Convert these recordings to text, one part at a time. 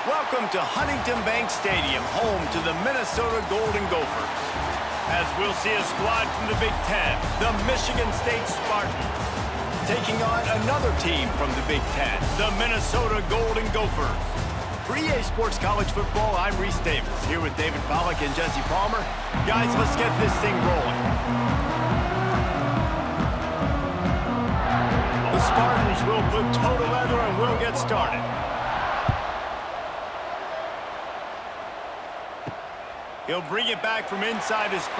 Welcome to Huntington Bank Stadium, home to the Minnesota Golden Gophers. As we'll see a squad from the Big Ten, the Michigan State Spartans, taking on another team from the Big Ten, the Minnesota Golden Gophers. For EA Sports College Football, I'm Reese Davis, here with David Pollack and Jesse Palmer. Guys, let's get this thing rolling. The Spartans will put total leather and we'll get started. He'll bring it back from inside his 5.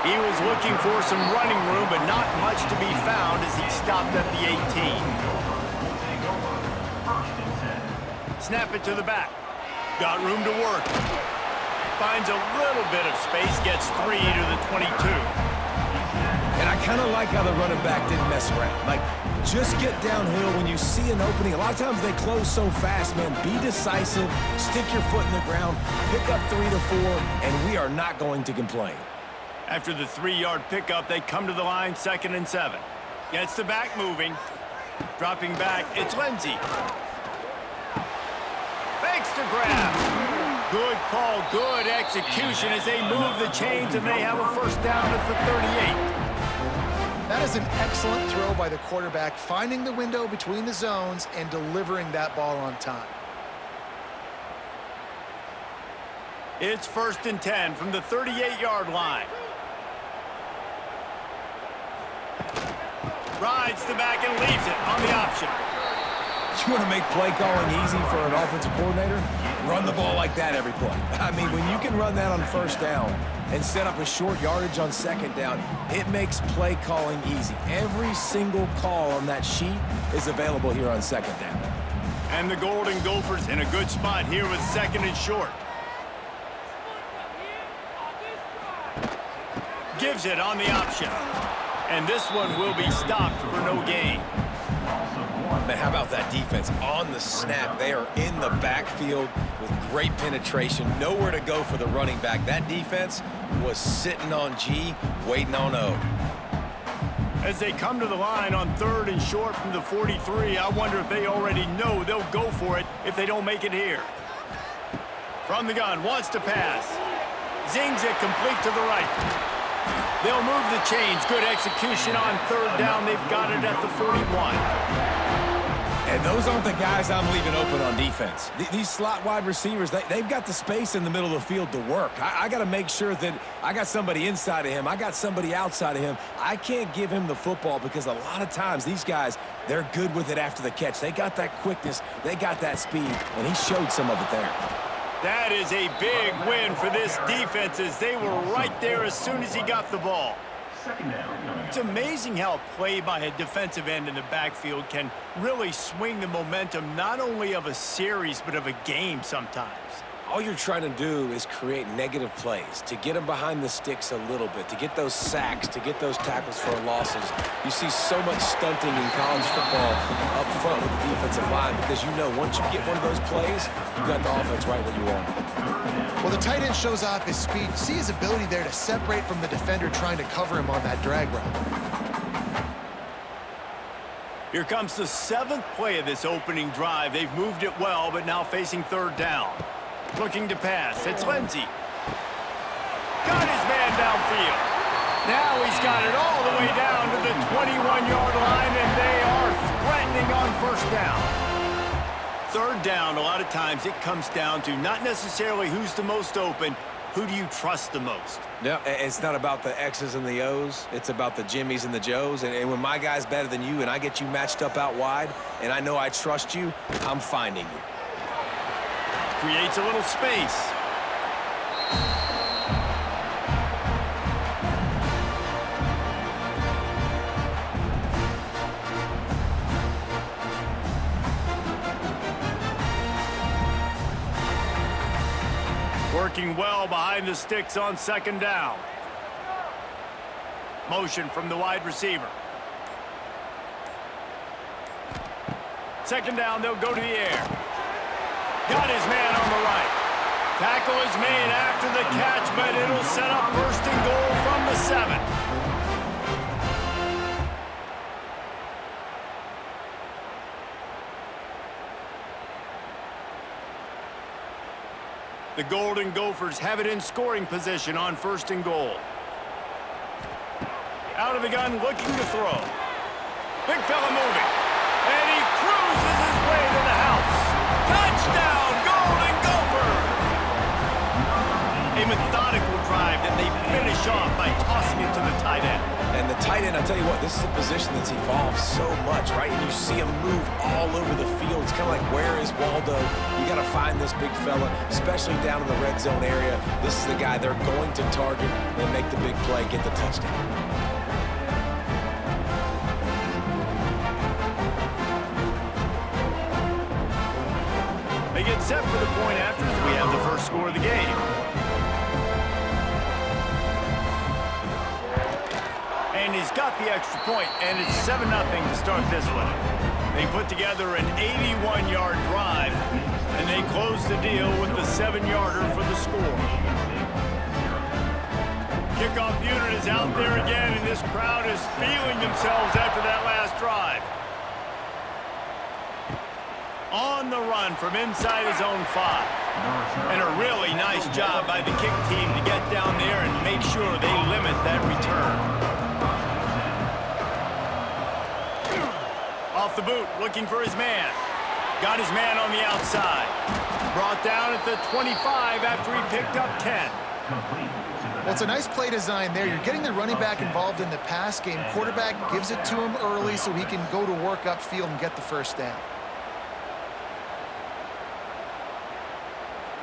He was looking for some running room, but not much to be found as he stopped at the 18. Snap it to the back. Got room to work. Finds a little bit of space, gets 3 to the 22. And I kind of like how the running back didn't mess around. Like, just get downhill when you see an opening. A lot of times they close so fast, man. Be decisive, stick your foot in the ground, pick up 3 to 4, and we are not going to complain. After the 3-yard pickup, they come to the line, 2nd and 7. Gets the back moving. Dropping back, it's Lindsey. Fakes to grab. Good call, good execution as they move the chains and they have a first down at the 38. That is an excellent throw by the quarterback, finding the window between the zones and delivering that ball on time. It's 1st and 10 from the 38-yard line. Rides the back and leaves it on the option. You want to make play calling easy for an offensive coordinator? Run the ball like that every play. I mean, when you can run that on 1st down and set up a short yardage on 2nd down, it makes play calling easy. Every single call on that sheet is available here on 2nd down. And the Golden Gophers in a good spot here with 2nd and short. Gives it on the option. And this one will be stopped for no gain. Man, how about that defense? On the snap, they are in the backfield with great penetration. Nowhere to go for the running back. That defense was sitting on G, waiting on O. As they come to the line on 3rd and short from the 43, I wonder if they already know they'll go for it if they don't make it here. From the gun, wants to pass. Zings it complete to the right. They'll move the chains. Good execution on 3rd down. They've got it at the 41. And those aren't the guys I'm leaving open on defense. These slot wide receivers, they've got the space in the middle of the field to work. I got to make sure that I got somebody inside of him. I got somebody outside of him. I can't give him the football because a lot of times these guys, they're good with it after the catch. They got that quickness. They got that speed, and he showed some of it there. That is a big win for this defense as they were right there as soon as he got the ball. It's amazing how play by a defensive end in the backfield can really swing the momentum not only of a series but of a game sometimes. All you're trying to do is create negative plays, to get them behind the sticks a little bit, to get those sacks, to get those tackles for losses. You see so much stunting in college football up front with the defensive line because you know once you get one of those plays, you got the offense right where you want it. Well, the tight end shows off his speed. See his ability there to separate from the defender trying to cover him on that drag route. Here comes the 7th play of this opening drive. They've moved it well, but now facing 3rd down. Looking to pass. It's Lindsey. Got his man downfield. Now he's got it all the way down to the 21-yard line, and they are threatening on 1st down. 3rd down, a lot of times it comes down to not necessarily who's the most open, who do you trust the most? Yeah, it's not about the X's and the O's. It's about the Jimmies and the Joes. And when my guy's better than you and I get you matched up out wide and I know I trust you, I'm finding you. Creates a little space. Working well behind the sticks on 2nd down. Motion from the wide receiver. 2nd down, they'll go to the air. Got his man on the right. Tackle is made after the catch, but it'll set up 1st and goal from the 7. The Golden Gophers have it in scoring position on 1st and goal. Out of the gun, looking to throw. Big fella moving. And he cruises his way to the house. Touchdown, Golden Gophers! A methodical drive that they finish off by tossing it to the tight end. And the tight end, I'll tell you what, this is a position that's evolved so much, right? And you see him move all over the field. It's kind of like, where is Waldo? You got to find this big fella, especially down in the red zone area. This is the guy they're going to target and make the big play, get the touchdown. They get set for the point after as we have the first score of the game. And he's got the extra point, and it's 7-0 to start this one. They put together an 81-yard drive, and they close the deal with the 7-yarder for the score. Kickoff unit is out there again, and this crowd is feeling themselves after that last drive. On the run from inside his own 5. And a really nice job by the kick team to get down there and make sure they limit that return. Off the boot, looking for his man. Got his man on the outside. Brought down at the 25 after he picked up 10. Well, it's a nice play design there. You're getting the running back involved in the pass game. Quarterback gives it to him early so he can go to work upfield and get the first down.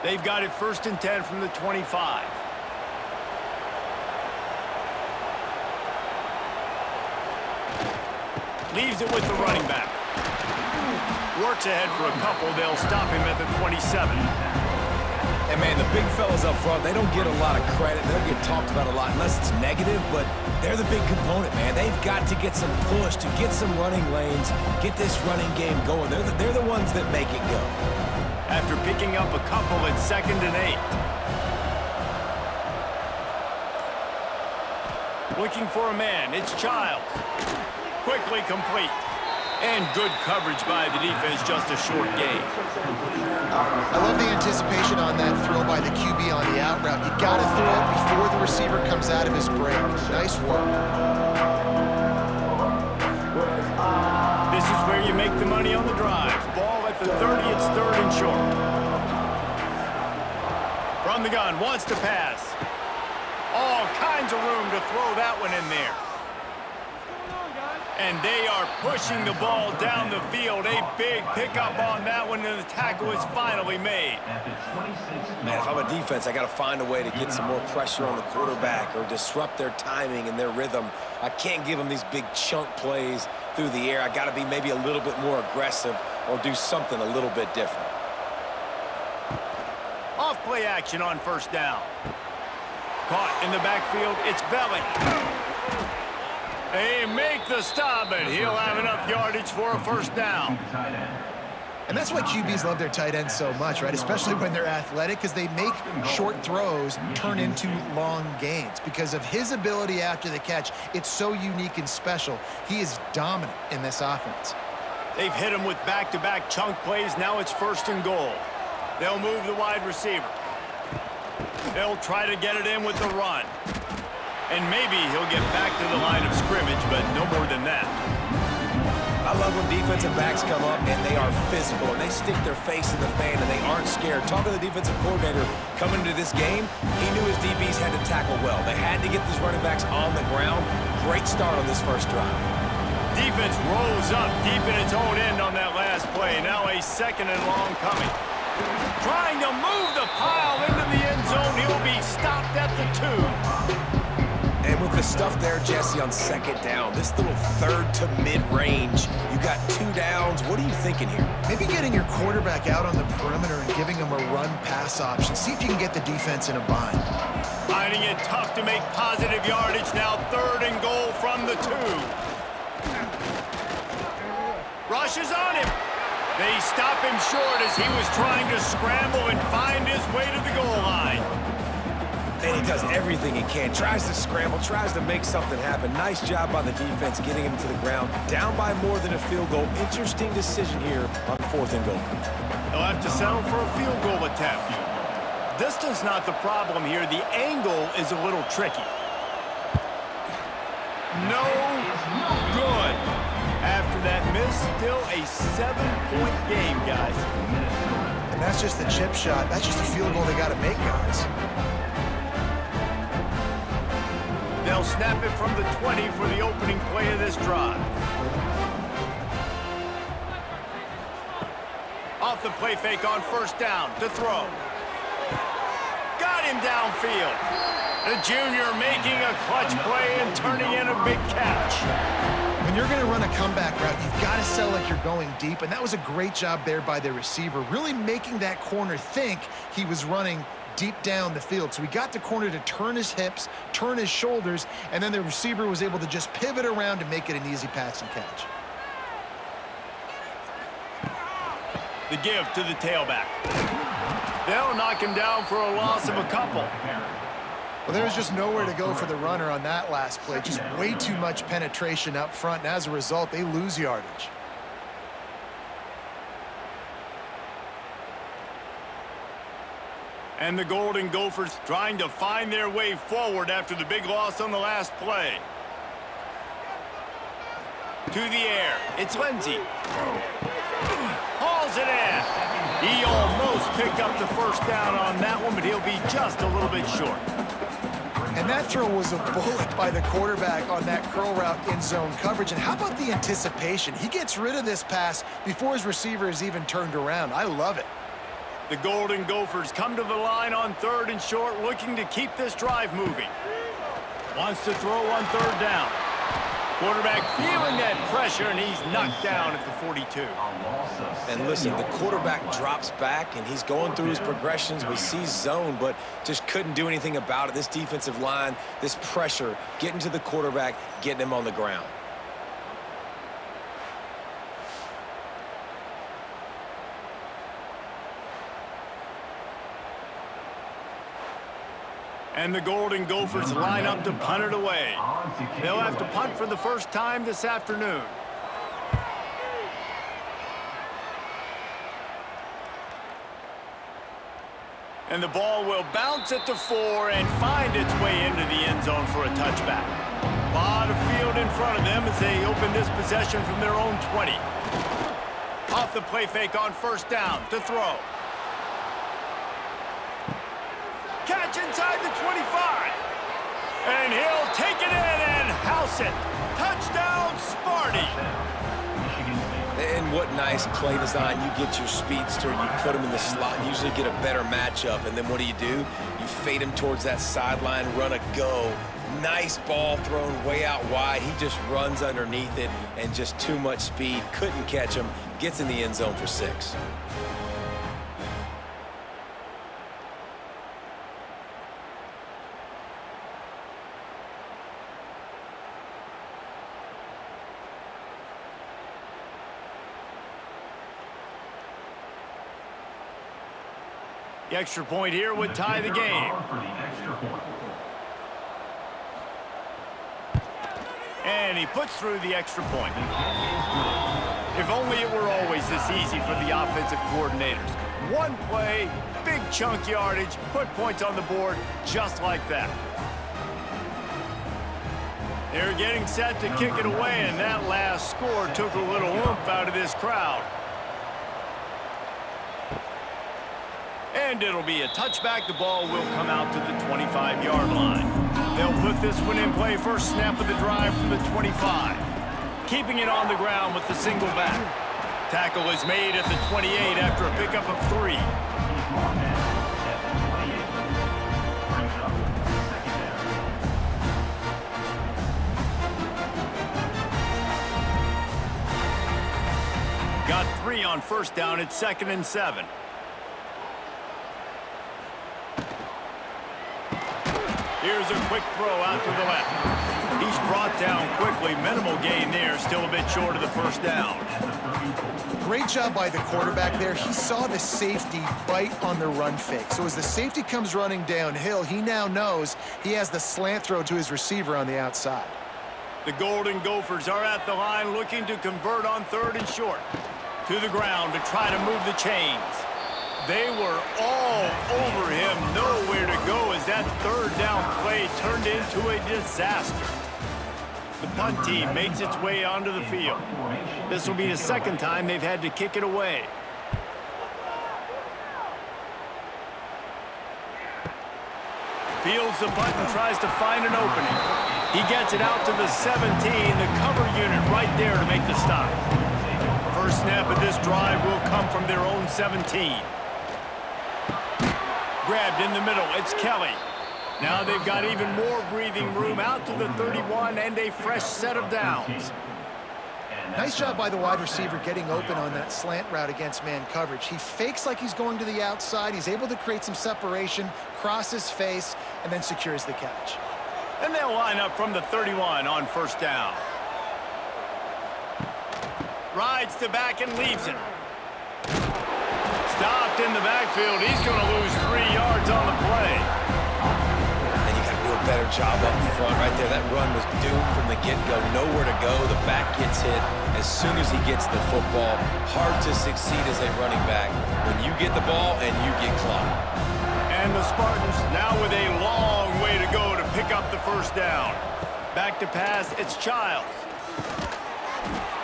They've got it 1st and 10 from the 25. Leaves it with the running back. Works ahead for a couple. They'll stop him at the 27. And, man, the big fellas up front, they don't get a lot of credit. They don't get talked about a lot unless it's negative, but they're the big component, man. They've got to get some push, to get some running lanes, get this running game going. They're the ones that make it go. After picking up a couple at 2nd and 8. Looking for a man. It's Childs. Quickly complete. And good coverage by the defense, just a short gain. I love the anticipation on that throw by the QB on the out route. You got to throw it before the receiver comes out of his break. Nice work. This is where you make the money on the drive. Ball at the 30, it's 3rd and short. From the gun, wants to pass. All kinds of room to throw that one in there. And they are pushing the ball down the field. A big pickup on that one, and the tackle is finally made. Man, if I'm a defense, I got to find a way to get some more pressure on the quarterback or disrupt their timing and their rhythm. I can't give them these big chunk plays through the air. I got to be maybe a little bit more aggressive or do something a little bit different. Off play action on 1st down. Caught in the backfield, it's Belly. They make the stop, and he'll have enough yardage for a 1st down. And that's why QBs love their tight ends so much, right? Especially when they're athletic, because they make short throws turn into long gains. Because of his ability after the catch, it's so unique and special. He is dominant in this offense. They've hit him with back-to-back chunk plays. Now it's 1st and goal. They'll move the wide receiver. They'll try to get it in with the run. And maybe he'll get back to the line of scrimmage, but no more than that. I love when defensive backs come up and they are physical and they stick their face in the fan and they aren't scared. Talking to the defensive coordinator coming into this game, he knew his DBs had to tackle well. They had to get these running backs on the ground. Great start on this first drive. Defense rolls up deep in its own end on that last play. Now a 2nd and long coming. Trying to move the pile into the end zone. He'll be stopped at the 2. And with the stuff there, Jesse, on 2nd down, this little 3rd to mid-range, you got 2 downs. What are you thinking here? Maybe getting your quarterback out on the perimeter and giving him a run-pass option. See if you can get the defense in a bind. Finding it tough to make positive yardage. Now 3rd and goal from the 2. Rushes on him. They stop him short as he was trying to scramble and find his way to the goal line. And he does everything he can. Tries to scramble, tries to make something happen. Nice job by the defense getting him to the ground. Down by more than a field goal. Interesting decision here on 4th and goal. They'll have to settle for a field goal attempt. Distance not the problem here. The angle is a little tricky. No good. After that miss, still a 7-point game, guys. And that's just the chip shot. That's just a field goal they got to make, guys. They'll snap it from the 20 for the opening play of this drive. Off the play fake on first down to throw. Got him downfield. The junior making a clutch play and turning in a big catch. When you're going to run a comeback route, you've got to sell like you're going deep, and that was a great job there by the receiver, really making that corner think he was running deep down the field. So he got the corner to turn his hips, turn his shoulders, and then the receiver was able to just pivot around to make it an easy pass and catch. The give to the tailback. They'll knock him down for a loss of a couple. Well, there was just nowhere to go for the runner on that last play. Just way too much penetration up front, and as a result, they lose yardage. And the Golden Gophers trying to find their way forward after the big loss on the last play. To the air, it's Lindsey. Hauls it in. He almost picked up the first down on that one, but he'll be just a little bit short. And that throw was a bullet by the quarterback on that curl route in zone coverage. And how about the anticipation? He gets rid of this pass before his receiver is even turned around. I love it. The Golden Gophers come to the line on 3rd and short, looking to keep this drive moving. Wants to throw on 3rd down. Quarterback feeling that pressure, and he's knocked down at the 42. And listen, the quarterback drops back, and he's going through his progressions. We see zone, but just couldn't do anything about it. This defensive line, this pressure, getting to the quarterback, getting him on the ground. And the Golden Gophers line up to punt it away. They'll have to punt for the first time this afternoon. And the ball will bounce at the 4 and find its way into the end zone for a touchback. A lot of field in front of them as they open this possession from their own 20. Off the play fake on first down to throw. Catch inside the 25. And he'll take it in and house it. Touchdown, Sparty. And what nice play design. You get your speedster, you put him in the slot, usually get a better matchup. And then what do? You fade him towards that sideline, run a go. Nice ball thrown way out wide. He just runs underneath it and just too much speed. Couldn't catch him. Gets in the end zone for 6. The extra point here would tie the game. And he puts through the extra point. If only it were always this easy for the offensive coordinators. One play, big chunk yardage, put points on the board just like that. They're getting set to kick it away, and that last score took a little oomph out of this crowd. And it'll be a touchback. The ball will come out to the 25-yard line. They'll put this one in play. First snap of the drive from the 25. Keeping it on the ground with the single back. Tackle is made at the 28 after a pickup of 3. Got 3 on first down at 2nd and 7. Here's a quick throw out to the left. He's brought down quickly. Minimal gain there. Still a bit short of the first down. Great job by the quarterback there. He saw the safety bite on the run fake. So as the safety comes running downhill, he now knows he has the slant throw to his receiver on the outside. The Golden Gophers are at the line looking to convert on 3rd and short. To the ground to try to move the chains. They were all over him, nowhere to go as that third down play turned into a disaster. The punt team makes its way onto the field. This will be the second time they've had to kick it away. Fields the punt and tries to find an opening. He gets it out to the 17, the cover unit right there to make the stop. First snap of this drive will come from their own 17. Grabbed in the middle, it's Kelly. Now they've got even more breathing room out to the 31 and a fresh set of downs. Nice job by the wide receiver getting open on that slant route against man coverage. He fakes like he's going to the outside. He's able to create some separation, cross his face, and then secures the catch. And they'll line up from the 31 on first down. Rides to back and leaves it. Stopped in the backfield. He's going to lose 3 yards on the play. And you got to do a better job up front right there. That run was doomed from the get-go. Nowhere to go. The back gets hit as soon as he gets the football. Hard to succeed as a running back when you get the ball and you get clocked. And the Spartans now with a long way to go to pick up the first down. Back to pass, it's Childs.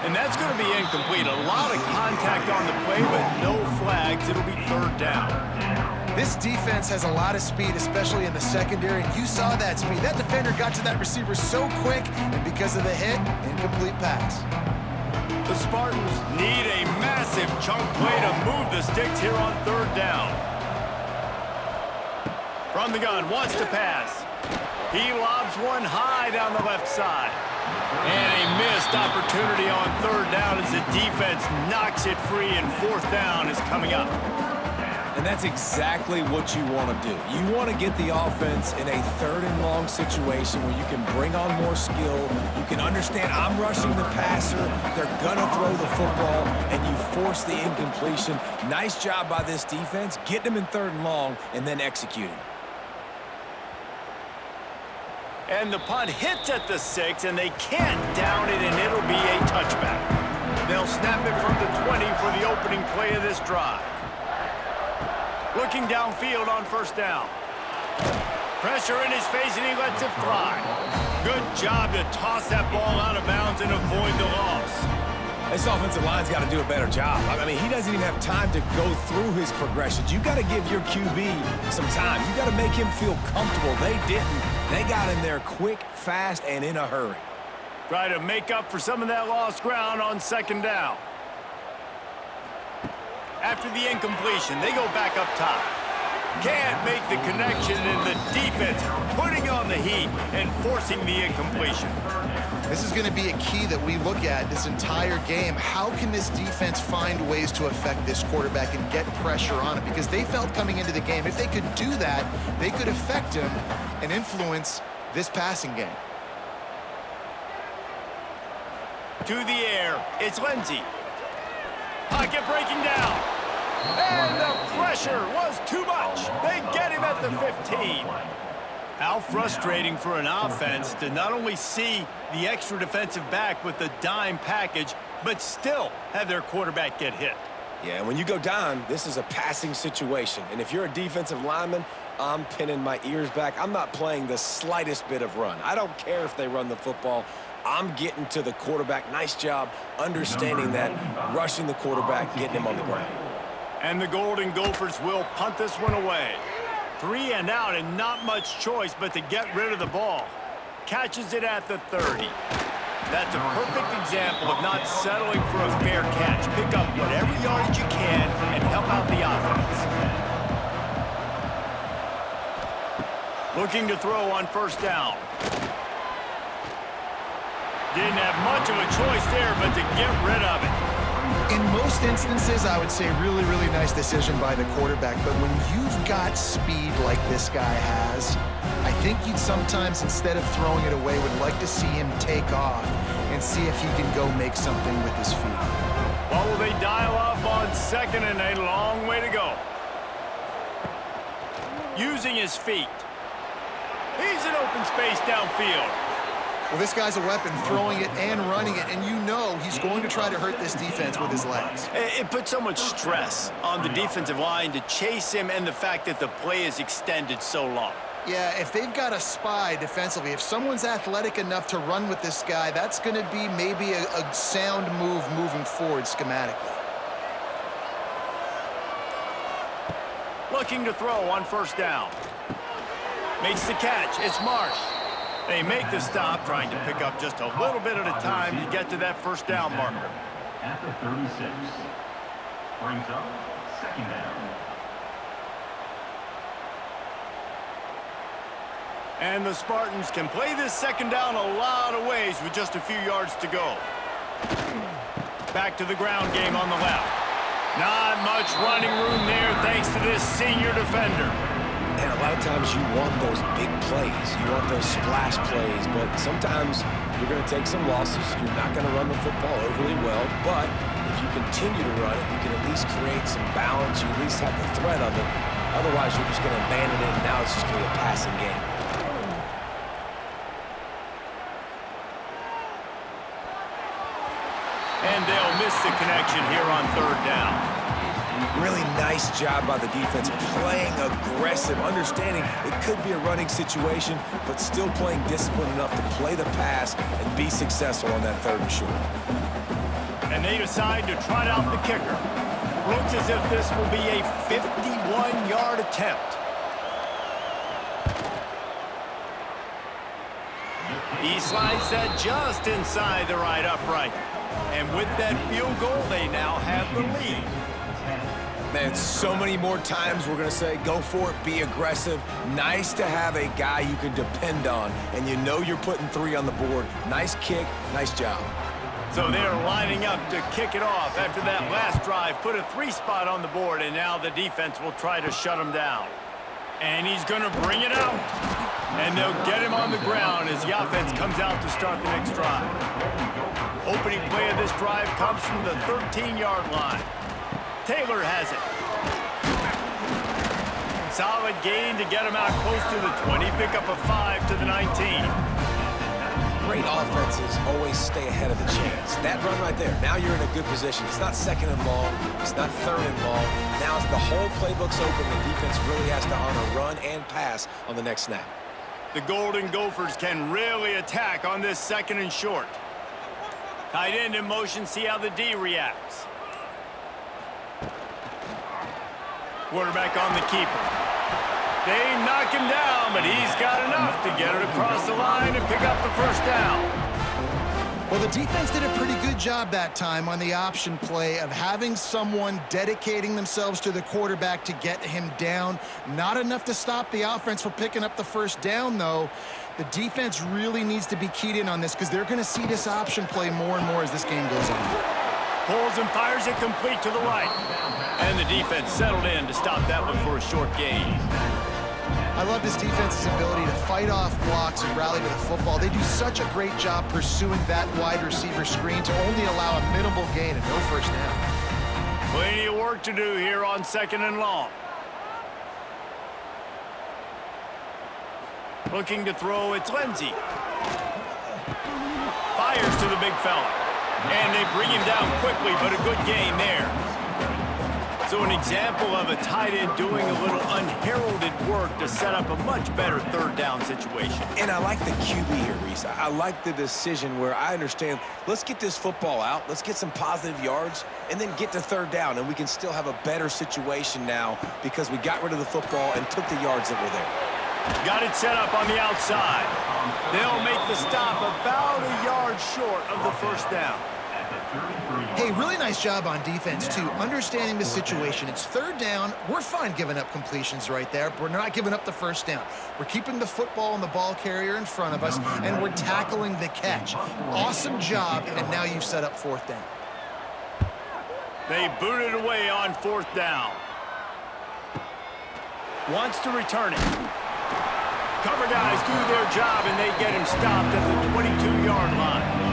And that's going to be incomplete. A lot of contact on the play, but no flags. It'll be third down. This defense has a lot of speed, especially in the secondary, and you saw that speed. That defender got to that receiver so quick, and because of the hit, incomplete pass. The Spartans need a massive chunk play to move the sticks here on third down. From the gun, wants to pass. He lobs one high down the left side. And a missed opportunity on third down as the defense knocks it free, and fourth down is coming up. And that's exactly what you want to do. You want to get the offense in a third and long situation where you can bring on more skill. You can understand I'm rushing the passer. They're going to throw the football, and you force the incompletion. Nice job by this defense. Get them in third and long and then executing. And the punt hits at the 6, and they can't down it, and it'll be a touchback. They'll snap it from the 20 for the opening play of this drive. Looking downfield on first down. Pressure in his face, and he lets it fly. Good job to toss that ball out of bounds and avoid the loss. This offensive line's got to do a better job. I mean, he doesn't even have time to go through his progressions. You got to give your QB some time. You got to make him feel comfortable. They didn't. They got in there quick, fast, and in a hurry. Try to make up for some of that lost ground on second down. After the incompletion, they go back up top. Can't make the connection, and the defense putting on the heat and forcing the incompletion. This is going to be a key that we look at this entire game. How can this defense find ways to affect this quarterback and get pressure on him? Because they felt coming into the game, if they could do that, they could affect him and influence this passing game. To the air, it's Lindsey. Pocket breaking down. And the pressure was too much. They get him at the 15. How frustrating for an offense to not only see the extra defensive back with the dime package, but still have their quarterback get hit. Yeah, when you go down, this is a passing situation. And if you're a defensive lineman, I'm pinning my ears back. I'm not playing the slightest bit of run. I don't care if they run the football. I'm getting to the quarterback. Nice job understanding that, rushing the quarterback, getting him on the ground. And the Golden Gophers will punt this one away. 3 and out, and not much choice but to get rid of the ball. Catches it at the 30. That's a perfect example of not settling for a fair catch. Pick up whatever yardage you can and help out the offense. Looking to throw on first down. Didn't have much of a choice there but to get rid of it. In most instances, I would say really, really nice decision by the quarterback. But when you've got speed like this guy has, I think you'd sometimes, instead of throwing it away, would like to see him take off and see if he can go make something with his feet. Well, will they dial up on second and a long way to go? Using his feet. He's in open space downfield. Well, this guy's a weapon, throwing it and running it, and you know he's going to try to hurt this defense with his legs. It puts so much stress on the defensive line to chase him and the fact that the play is extended so long. Yeah, if they've got a spy defensively, if someone's athletic enough to run with this guy, that's going to be maybe a sound move moving forward schematically. Looking to throw on first down. Makes the catch. It's Marsh. They make the stop, trying to pick up just a little bit at a time to get to that first down marker. At the 36. Brings up second down. And the Spartans can play this second down a lot of ways with just a few yards to go. Back to the ground game on the left. Not much running room there thanks to this senior defender. And a lot of times you want those big plays. You want those splash plays, but sometimes you're going to take some losses. You're not going to run the football overly well, but if you continue to run it, you can at least create some balance. You at least have the threat of it. Otherwise, you're just going to abandon it, and now it's just going to be a passing game. And they'll miss the connection here on third down. Really nice job by the defense, playing aggressive, understanding it could be a running situation, but still playing disciplined enough to play the pass and be successful on that third and short. And they decide to trot out the kicker. Looks as if this will be a 51-yard attempt. He slides that just inside the right upright. And with that field goal, they now have the lead. Man, so many more times we're going to say, go for it, be aggressive. Nice to have a guy you can depend on, and you know you're putting 3 on the board. Nice kick, nice job. So they're lining up to kick it off after that last drive. Put a 3 spot on the board, and now the defense will try to shut him down. And he's going to bring it out. And they'll get him on the ground as the offense comes out to start the next drive. Opening play of this drive comes from the 13-yard line. Taylor has it. Solid gain to get him out close to the 20. Pick up a 5 to the 19. Great offenses always stay ahead of the chains. That run right there, now you're in a good position. It's not second and long. It's not third and long. Now the whole playbook's open. The defense really has to honor run and pass on the next snap. The Golden Gophers can really attack on this second and short. Tight end in motion, see how the D reacts. Quarterback on the keeper. They knock him down, but he's got enough to get it across the line and pick up the first down. Well, the defense did a pretty good job that time on the option play of having someone dedicating themselves to the quarterback to get him down. Not enough to stop the offense from picking up the first down, though. The defense really needs to be keyed in on this because they're going to see this option play more and more as this game goes on. Pulls and fires it complete to the right. And the defense settled in to stop that one for a short gain. I love this defense's ability to fight off blocks and rally to the football. They do such a great job pursuing that wide receiver screen to only allow a minimal gain and no first down. Plenty of work to do here on second and long. Looking to throw, it's Lindsey. Fires to the big fella. And they bring him down quickly, but a good gain there. So an example of a tight end doing a little unheralded work to set up a much better third down situation. And I like the QB here, Reese. I like the decision where I understand, let's get this football out, let's get some positive yards, and then get to third down, and we can still have a better situation now because we got rid of the football and took the yards that were there. Got it set up on the outside. They'll make the stop about a yard short of the first down. Hey, really nice job on defense, too, understanding the situation. It's third down. We're fine giving up completions right there, but we're not giving up the first down. We're keeping the football and the ball carrier in front of us, and we're tackling the catch. Awesome job, and now you've set up fourth down. They boot it away on fourth down. Wants to return it. Cover guys do their job, and they get him stopped at the 22-yard line.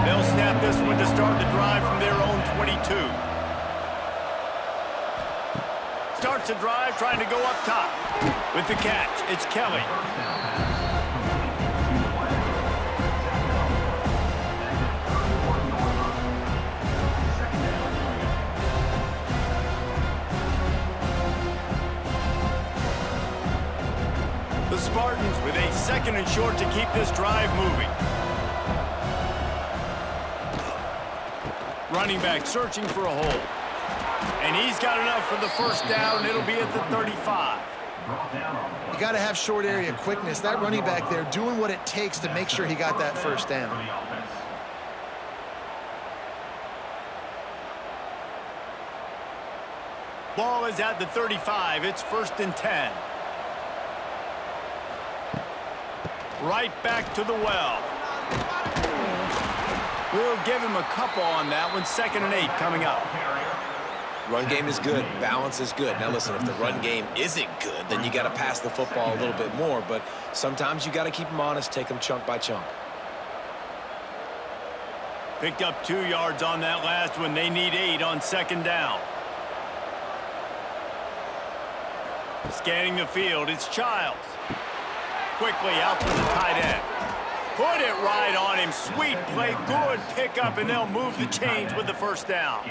They'll snap this one to start the drive from their own 22. Starts the drive trying to go up top. With the catch, it's Kelly. Spartans with a 2nd and short to keep this drive moving. Running back searching for a hole. And he's got enough for the first down. It'll be at the 35. You got to have short area quickness. That running back there doing what it takes to make sure he got that first down. Ball is at the 35. It's 1st and 10. Right back to the well. We'll give him a couple on that one. 2nd and 8 coming up. Run game is good. Balance is good. Now, listen, if the run game isn't good, then you got to pass the football a little bit more. But sometimes you got to keep them honest, take them chunk by chunk. Picked up 2 yards on that last one. They need 8 on 2nd down. Scanning the field, it's Childs. Quickly out to the tight end. Put it right on him. Sweet play, good pickup, and they'll move the chains with the first down.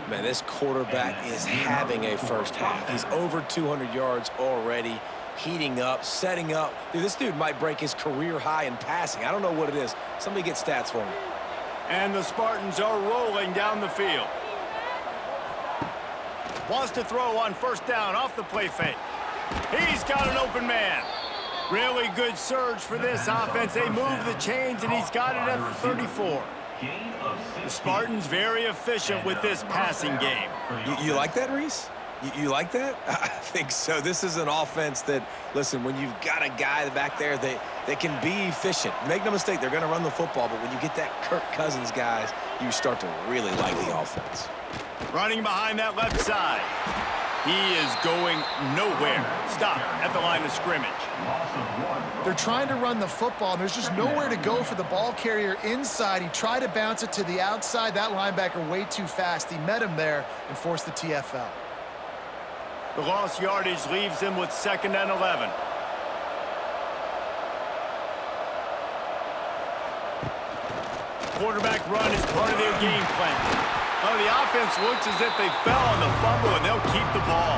Man, this quarterback is having a first half. He's over 200 yards already, heating up, setting up. Dude, this dude might break his career high in passing. I don't know what it is. Somebody get stats for me. And the Spartans are rolling down the field. Wants to throw on 1st down off the play fake. He's got an open man. Really good surge for this offense. They move the chains, and he's got it at the 34. The Spartans very efficient with this passing game. You like that, Reese? You like that? I think so. This is an offense that, listen, when you've got a guy back there that can be efficient, make no mistake, they're going to run the football, but when you get that Kirk Cousins guys, you start to really like the offense. Running behind that left side. He is going nowhere. Stop at the line of scrimmage. They're trying to run the football, and there's just nowhere to go for the ball carrier inside. He tried to bounce it to the outside. That linebacker way too fast. He met him there and forced the TFL. The lost yardage leaves him with 2nd and 11. Quarterback run is part of their game plan. Oh, the offense looks as if they fell on the fumble, and they'll keep the ball.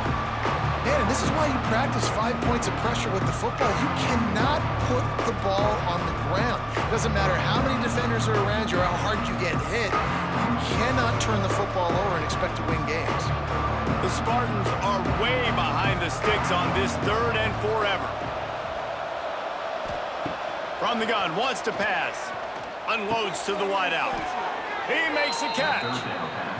Man, and this is why you practice 5 points of pressure with the football. You cannot put the ball on the ground. It doesn't matter how many defenders are around you or how hard you get hit. You cannot turn the football over and expect to win games. The Spartans are way behind the sticks on this 3rd and forever. From the gun, wants to pass. Unloads to the wideout. He makes a catch.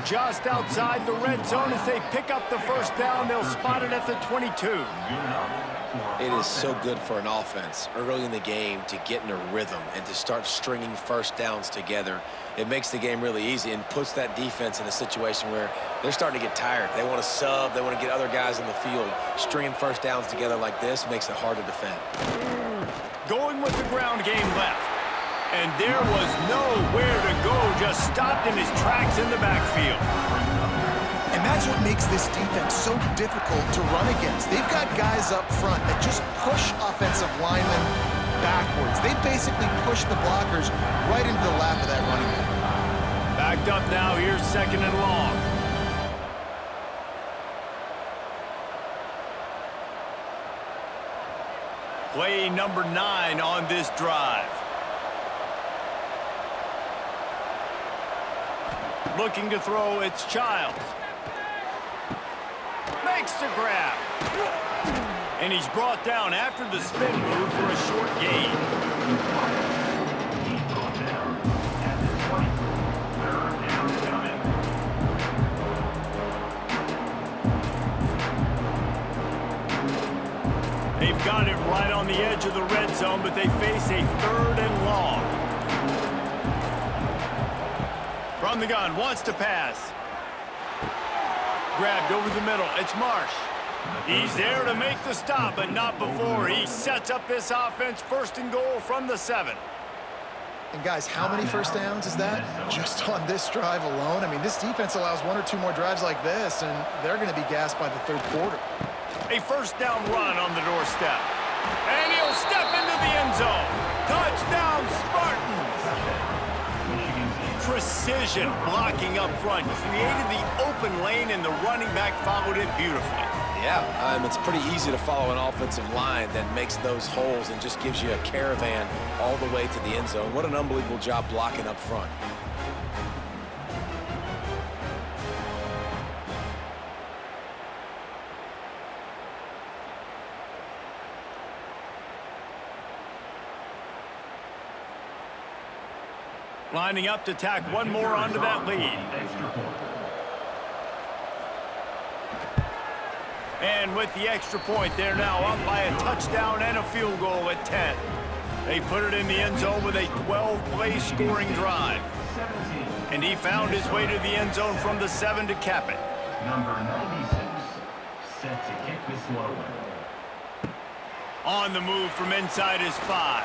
Just outside the red zone as they pick up the first down. They'll spot it at the 22. It is so good for an offense early in the game to get in a rhythm and to start stringing first downs together. It makes the game really easy and puts that defense in a situation where they're starting to get tired. They want to sub. They want to get other guys in the field. Stringing first downs together like this makes it hard to defend. Going with the ground game left. And there was nowhere to go, just stopped in his tracks in the backfield. And that's what makes this defense so difficult to run against. They've got guys up front that just push offensive linemen backwards. They basically push the blockers right into the lap of that running back. Backed up now, here's 2nd and long. Play number 9 on this drive. Looking to throw, it's Childs. Makes the grab. And he's brought down after the spin move for a short gain. They've got it right on the edge of the red zone, but they face a 3rd and long. From the gun, wants to pass. Grabbed over the middle, it's Marsh. He's there to make the stop, but not before. He sets up this offense 1st and goal from the 7. And guys, how many first downs is that just on this drive alone? I mean, this defense allows 1 or 2 more drives like this, and they're going to be gassed by the 3rd quarter. A first down run on the doorstep. And he'll step into the end zone. Touchdown, Spartans! precision blocking up front. Created the open lane, and the running back followed it beautifully. Yeah, it's pretty easy to follow an offensive line that makes those holes and just gives you a caravan all the way to the end zone. What an unbelievable job blocking up front. Lining up to tack one more onto that lead. And with the extra point, they're now up by a touchdown and a field goal at 10. They put it in the end zone with a 12-play scoring drive. And he found his way to the end zone from the 7 to cap it. Number 96, set to kick this low one. On the move from inside his 5.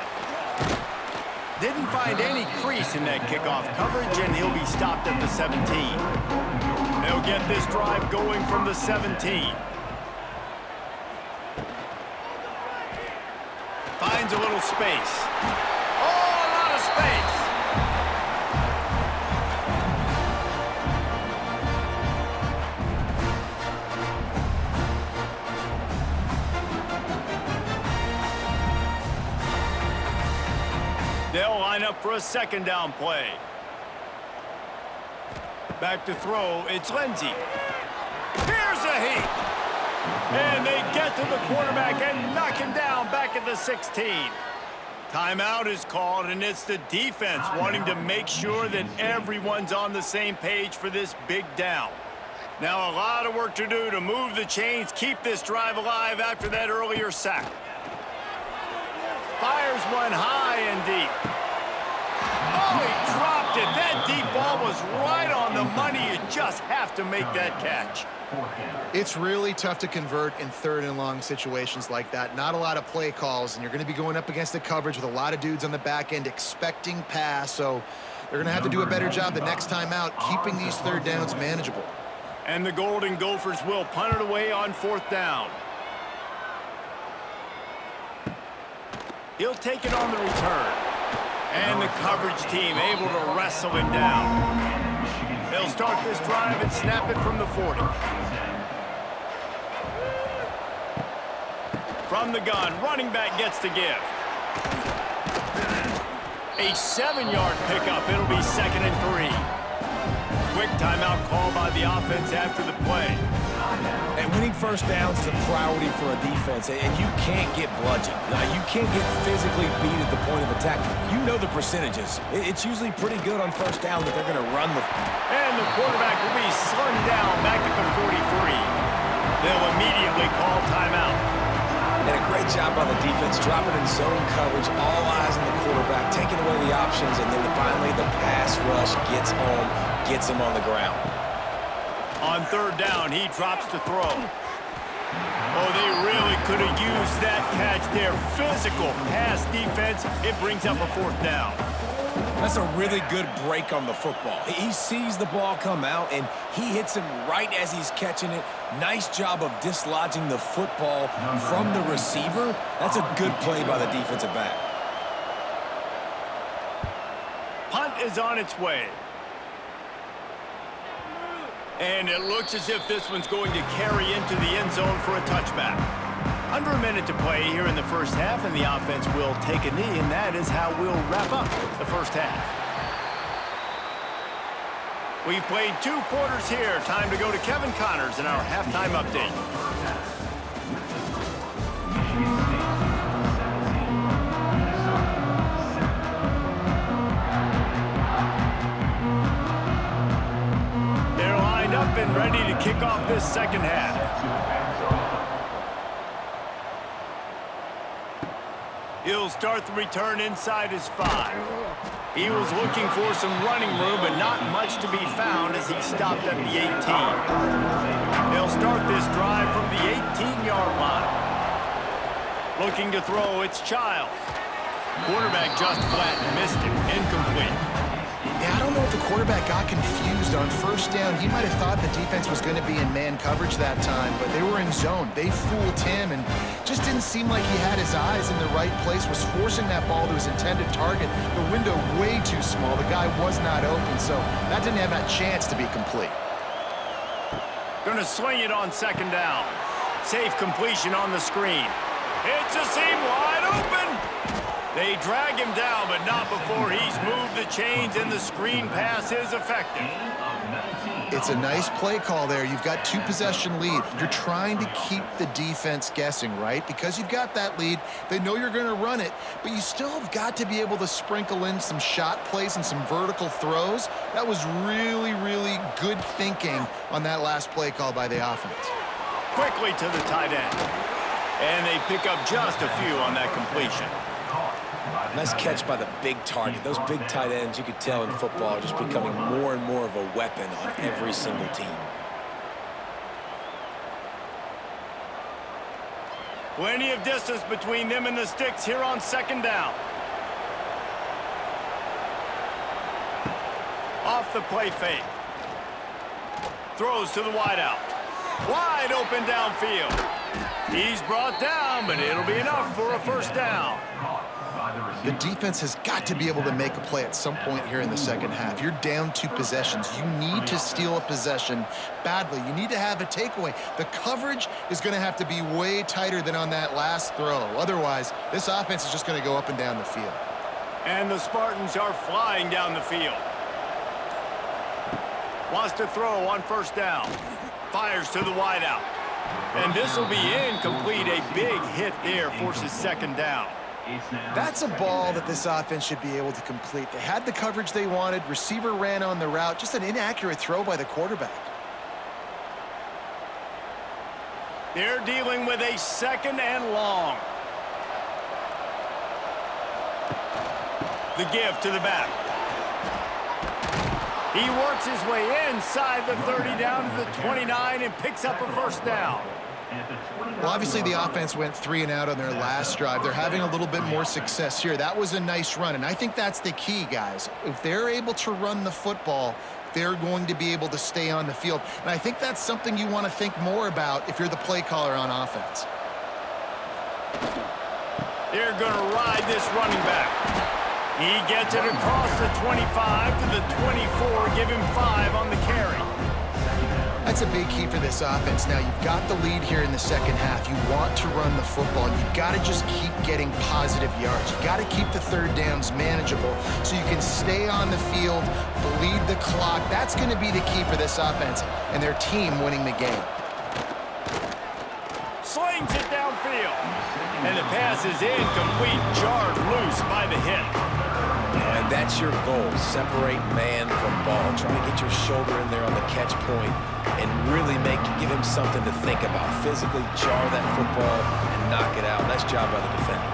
Didn't find any crease in that kickoff coverage, and he'll be stopped at the 17. They'll get this drive going from the 17. Finds a little space. Oh, a lot of space. They'll line up for a second down play. Back to throw, it's Lindsey. Here's a heat. And they get to the quarterback and knock him down back at the 16. Timeout is called, and it's the defense wanting to make sure that everyone's on the same page for this big down. Now a lot of work to do to move the chains, keep this drive alive after that earlier sack. Fires one high and deep. Oh, he dropped it. That deep ball was right on the money. You just have to make that catch. It's really tough to convert in third and long situations like that. Not a lot of play calls, and you're going to be going up against the coverage with a lot of dudes on the back end expecting pass, so they're going to have to do a better job the next time out keeping these third downs manageable. And the Golden Gophers will punt it away on 4th down. He'll take it on the return. And the coverage team able to wrestle him down. They'll start this drive and snap it from the 40. From the gun, running back gets to give. A 7-yard pickup. It'll be 2nd and 3. Quick timeout call by the offense after the play. And winning first downs is a priority for a defense, and you can't get bludgeoned. You can't get physically beat at the point of attack. You know the percentages. It's usually pretty good on first down that they're going to run the... And the quarterback will be slung down back at the 43. They'll immediately call timeout. And a great job by the defense, dropping in zone coverage, all eyes on the quarterback, taking away the options, and then finally the pass rush gets home, gets him on the ground. On 3rd down, he drops to throw. Oh, they really could have used that catch there. Physical pass defense. It brings up a 4th down. That's a really good break on the football. He sees the ball come out, and he hits him right as he's catching it. Nice job of dislodging the football from the receiver. That's a good play by the defensive back. Punt is on its way. And it looks as if this one's going to carry into the end zone for a touchback. Under a minute to play here in the first half, and the offense will take a knee, and that is how we'll wrap up the first half. We've played 2 quarters here. Time to go to Kevin Connors in our halftime update. They're lined up and ready to kick off this second half. He'll start the return inside his 5. He was looking for some running room, but not much to be found as he stopped at the 18. They'll start this drive from the 18-yard line. Looking to throw, it's Childs. Quarterback just flat and missed it. Incomplete. Yeah, I don't know if the quarterback got confused on first down. He might have thought the defense was going to be in man coverage that time, but they were in zone. They fooled him and just didn't seem like he had his eyes in the right place, was forcing that ball to his intended target. The window way too small. The guy was not open, so that didn't have that chance to be complete. Going to swing it on second down. Safe completion on the screen. It's a seam wide open. They drag him down, but not before he's moved the chains, and the screen pass is effective. It's a nice play call there. You've got 2-possession lead. You're trying to keep the defense guessing, right? Because you've got that lead, they know you're going to run it, but you still have got to be able to sprinkle in some shot plays and some vertical throws. That was really, really good thinking on that last play call by the offense. Quickly to the tight end. And they pick up just a few on that completion. Nice catch by the big target. Those big tight ends, you could tell in football, are just becoming more and more of a weapon on every single team. Plenty of distance between them and the sticks here on second down. Off the play fake. Throws to the wideout. Wide open downfield. He's brought down, but it'll be enough for a first down. The defense has got to be able to make a play at some point here in the second half. You're down 2 possessions. You need to steal a possession badly. You need to have a takeaway. The coverage is going to have to be way tighter than on that last throw. Otherwise, this offense is just going to go up and down the field. And the Spartans are flying down the field. Wants to throw on first down. Fires to the wideout. And this will be incomplete. A big hit there forces second down. That's a ball that this offense should be able to complete. They had the coverage they wanted. Receiver ran on the route. Just an inaccurate throw by the quarterback. They're dealing with a second and long. The give to the back. He works his way inside the 30 down to the 29 and picks up a first down. Well, obviously the offense went 3 and out on their last drive. They're having a little bit more success here. That was a nice run, and I think that's the key, guys. If they're able to run the football, they're going to be able to stay on the field. And I think that's something you want to think more about if you're the play caller on offense. They're going to ride this running back. He gets it across the 25 to the 24, give him 5 on the carry. That's a big key for this offense. Now, you've got the lead here in the second half. You want to run the football. You've got to just keep getting positive yards. You've got to keep the third downs manageable so you can stay on the field, bleed the clock. That's going to be the key for this offense and their team winning the game. Slings it downfield. And the pass is incomplete, jarred loose by the hit. And that's your goal. Separate man from ball. Try to get your shoulder in there on the catch point and really give him something to think about. Physically jar that football and knock it out. Nice job by the defender.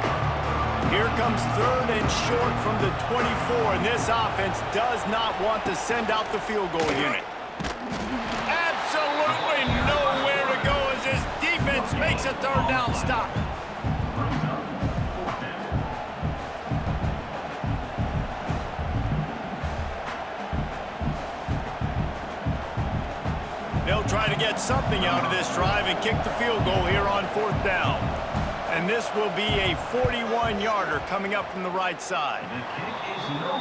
Here comes third and short from the 24, and this offense does not want to send out the field goal unit. Absolutely nowhere to go as this defense makes a third down stop. They'll try to get something out of this drive and kick the field goal here on fourth down. And this will be a 41-yarder coming up from the right side.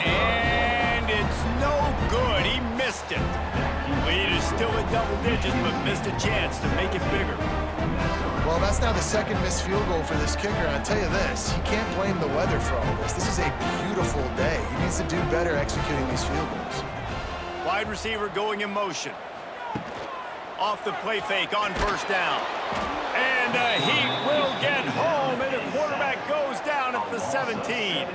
And it's no good. He missed it. Lead is still at double digits, but missed a chance to make it bigger. Well, that's now the second missed field goal for this kicker. And I'll tell you this, you can't blame the weather for all this. This is a beautiful day. He needs to do better executing these field goals. Wide receiver going in motion. Off the play fake on first down. And he will get home, and the quarterback goes down at the 17.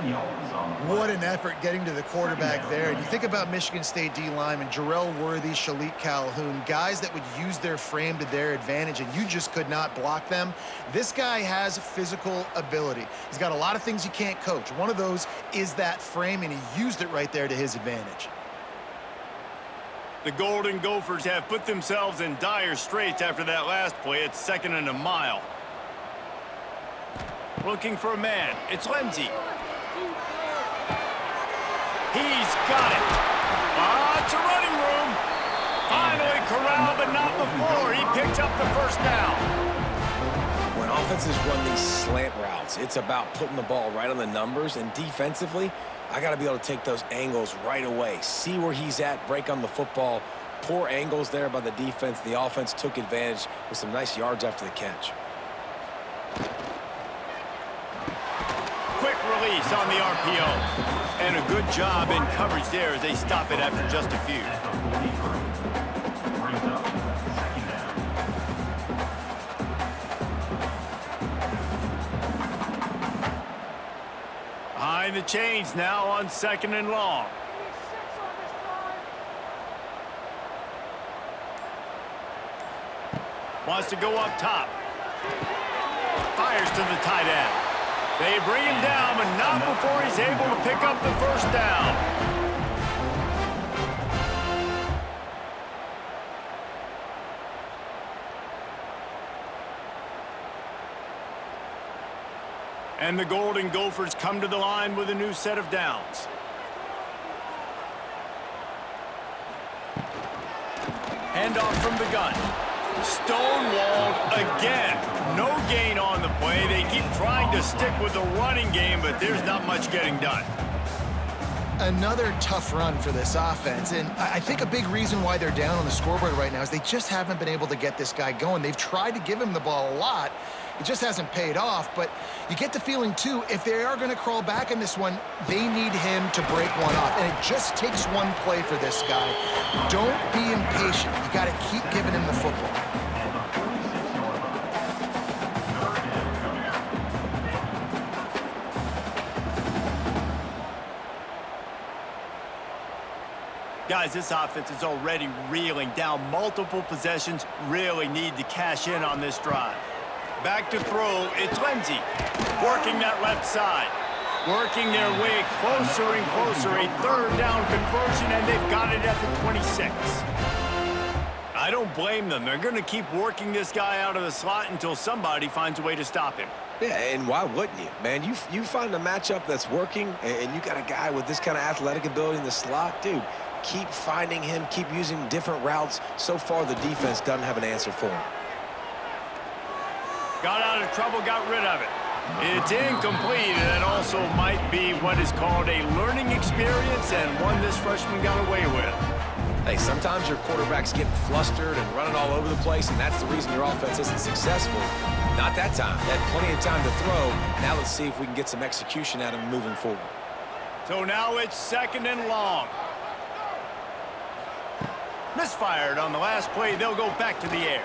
What an effort getting to the quarterback there. And you think about Michigan State D linemen, Jarrell Worthy, Shalik Calhoun, guys that would use their frame to their advantage, and you just could not block them. This guy has physical ability. He's got a lot of things you can't coach. One of those is that frame, and he used it right there to his advantage. The Golden Gophers have put themselves in dire straits after that last play. It's 2nd and a mile. Looking for a man. It's Lindsey. He's got it. Lots of running room. Finally corralled, but not before. He picked up the first down. When offenses run these slant routes, it's about putting the ball right on the numbers, and defensively, I got to be able to take those angles right away. See where he's at, break on the football. Poor angles there by the defense. The offense took advantage with some nice yards after the catch. Quick release on the RPO. And a good job in coverage there as they stop it after just a few. At the 43. Brings up second down. Behind the chains now on 2nd and long. Wants to go up top. Fires to the tight end. They bring him down, but not before he's able to pick up the first down. And the Golden Gophers come to the line with a new set of downs. Handoff from the gun. Stonewalled again. No gain on the play. They keep trying to stick with the running game, but there's not much getting done. Another tough run for this offense, and I think a big reason why they're down on the scoreboard right now is they just haven't been able to get this guy going. They've tried to give him the ball a lot. It just hasn't paid off, but you get the feeling, too, if they are going to crawl back in this one, they need him to break one off, and it just takes one play for this guy. Don't be impatient. You got to keep giving him the football. Guys, this offense is already reeling down multiple possessions. Really need to cash in on this drive. Back to throw, it's Lindsey. Working that left side. Working their way closer and closer. A 3rd down conversion, and they've got it at the 26. I don't blame them. They're going to keep working this guy out of the slot until somebody finds a way to stop him. Yeah, and why wouldn't you? Man, you find a matchup that's working, and you got a guy with this kind of athletic ability in the slot, dude. Keep finding him, keep using different routes. So far, the defense doesn't have an answer for him. Got out of trouble, got rid of it. It's incomplete, and it also might be what is called a learning experience and one this freshman got away with. Hey, sometimes your quarterback's getting flustered and running all over the place, and that's the reason your offense isn't successful. Not that time. They had plenty of time to throw. Now let's see if we can get some execution out of him moving forward. So now it's 2nd and long. Misfired on the last play. They'll go back to the air.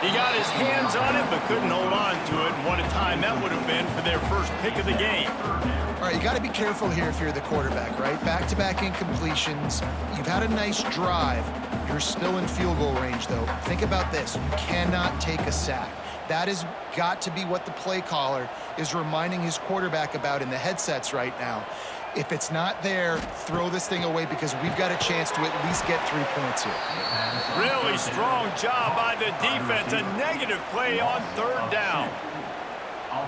He got his hands on it, but couldn't hold on to it. And what a time that would have been for their first pick of the game. All right, you got to be careful here if you're the quarterback, right? Back-to-back incompletions. You've had a nice drive. You're still in field goal range, though. Think about this. You cannot take a sack. That has got to be what the play caller is reminding his quarterback about in the headsets right now. If it's not there, throw this thing away because we've got a chance to at least get 3 points here. Really strong job by the defense. A negative play on 3rd down.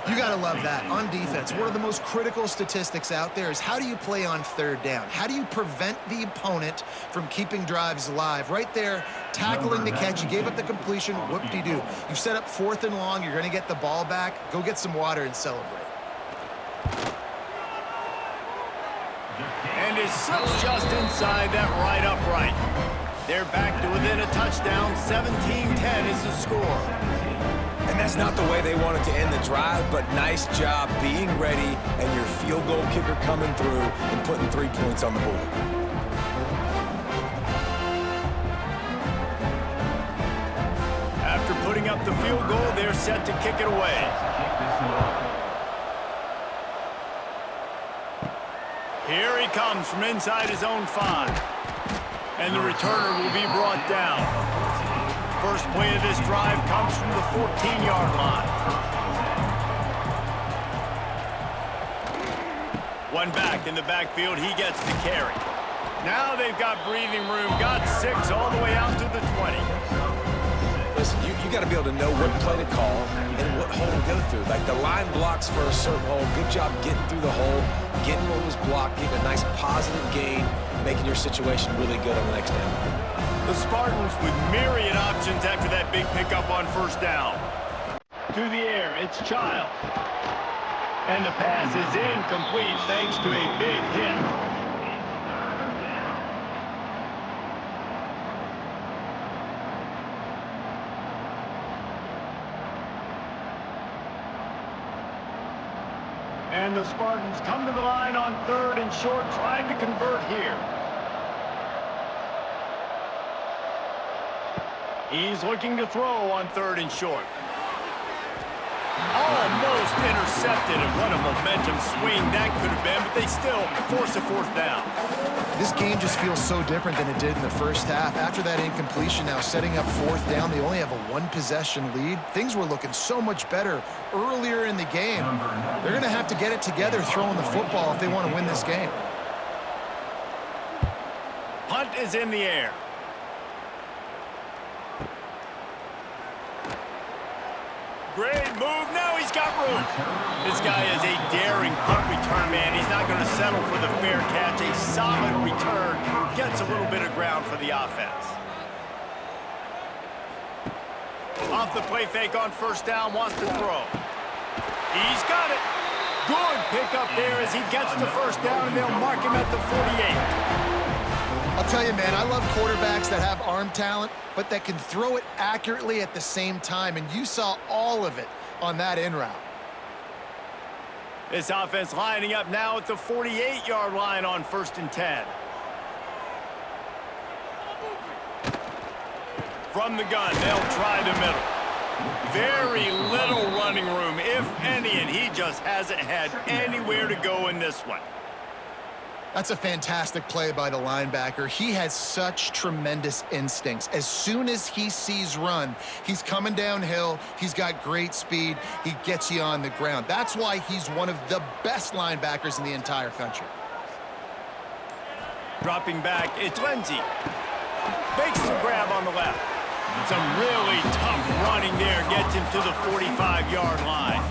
You got to love that. On defense, one of the most critical statistics out there is how do you play on 3rd down? How do you prevent the opponent from keeping drives alive? Right there, tackling the catch. You gave up the completion. Whoop-de-doo. You've set up 4th and long. You're going to get the ball back. Go get some water and celebrate. And it slips just inside that right upright. They're back to within a touchdown. 17-10 is the score. And that's not the way they wanted to end the drive, but nice job being ready and your field goal kicker coming through and putting 3 points on the board. After putting up the field goal, they're set to kick it away. Here he comes from inside his own 5. And the returner will be brought down. First play of this drive comes from the 14-yard line. One back in the backfield, he gets the carry. Now they've got breathing room, got 6 all the way out to the 20. Listen, you got to be able to know what play to call and what hole to go through. Like the line blocks for a certain hole. Good job getting through the hole, getting what was blocked, getting a nice positive gain, making your situation really good on the next down. The Spartans with myriad options after that big pickup on first down. To the air, it's Child. And the pass is incomplete thanks to a big hit. And the Spartans come to the line on 3rd and short, trying to convert here. He's looking to throw on 3rd and short. Almost intercepted, and what a momentum swing that could have been, but they still force a 4th down. This game just feels so different than it did in the first half. After that incompletion, now setting up 4th down, they only have a 1-possession lead. Things were looking so much better earlier in the game. They're going to have to get it together throwing the football if they want to win this game. Punt is in the air. Great move. Now he's got room. This guy is a daring punt return man. He's not going to settle for the fair catch. A solid return. Gets a little bit of ground for the offense. Off the play fake on first down. Wants to throw. He's got it. Good pickup there as he gets the first down, and they'll mark him at the 48. I'll tell you, man, I love quarterbacks that have arm talent, but that can throw it accurately at the same time, and you saw all of it on that in route. This offense lining up now at the 48-yard line on 1st and 10. From the gun, they'll try the middle. Very little running room, if any, and he just hasn't had anywhere to go in this one. That's a fantastic play by the linebacker. He has such tremendous instincts. As soon as he sees run, he's coming downhill. He's got great speed. He gets you on the ground. That's why he's one of the best linebackers in the entire country. Dropping back, it's Lindsey. Makes the grab on the left. Some really tough running there. Gets him to the 45-yard line.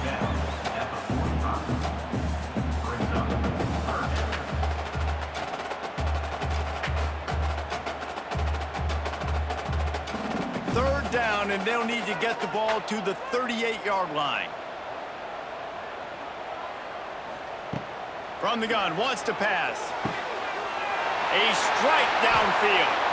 Third down, and they'll need to get the ball to the 38-yard line. From the gun, wants to pass. A strike downfield.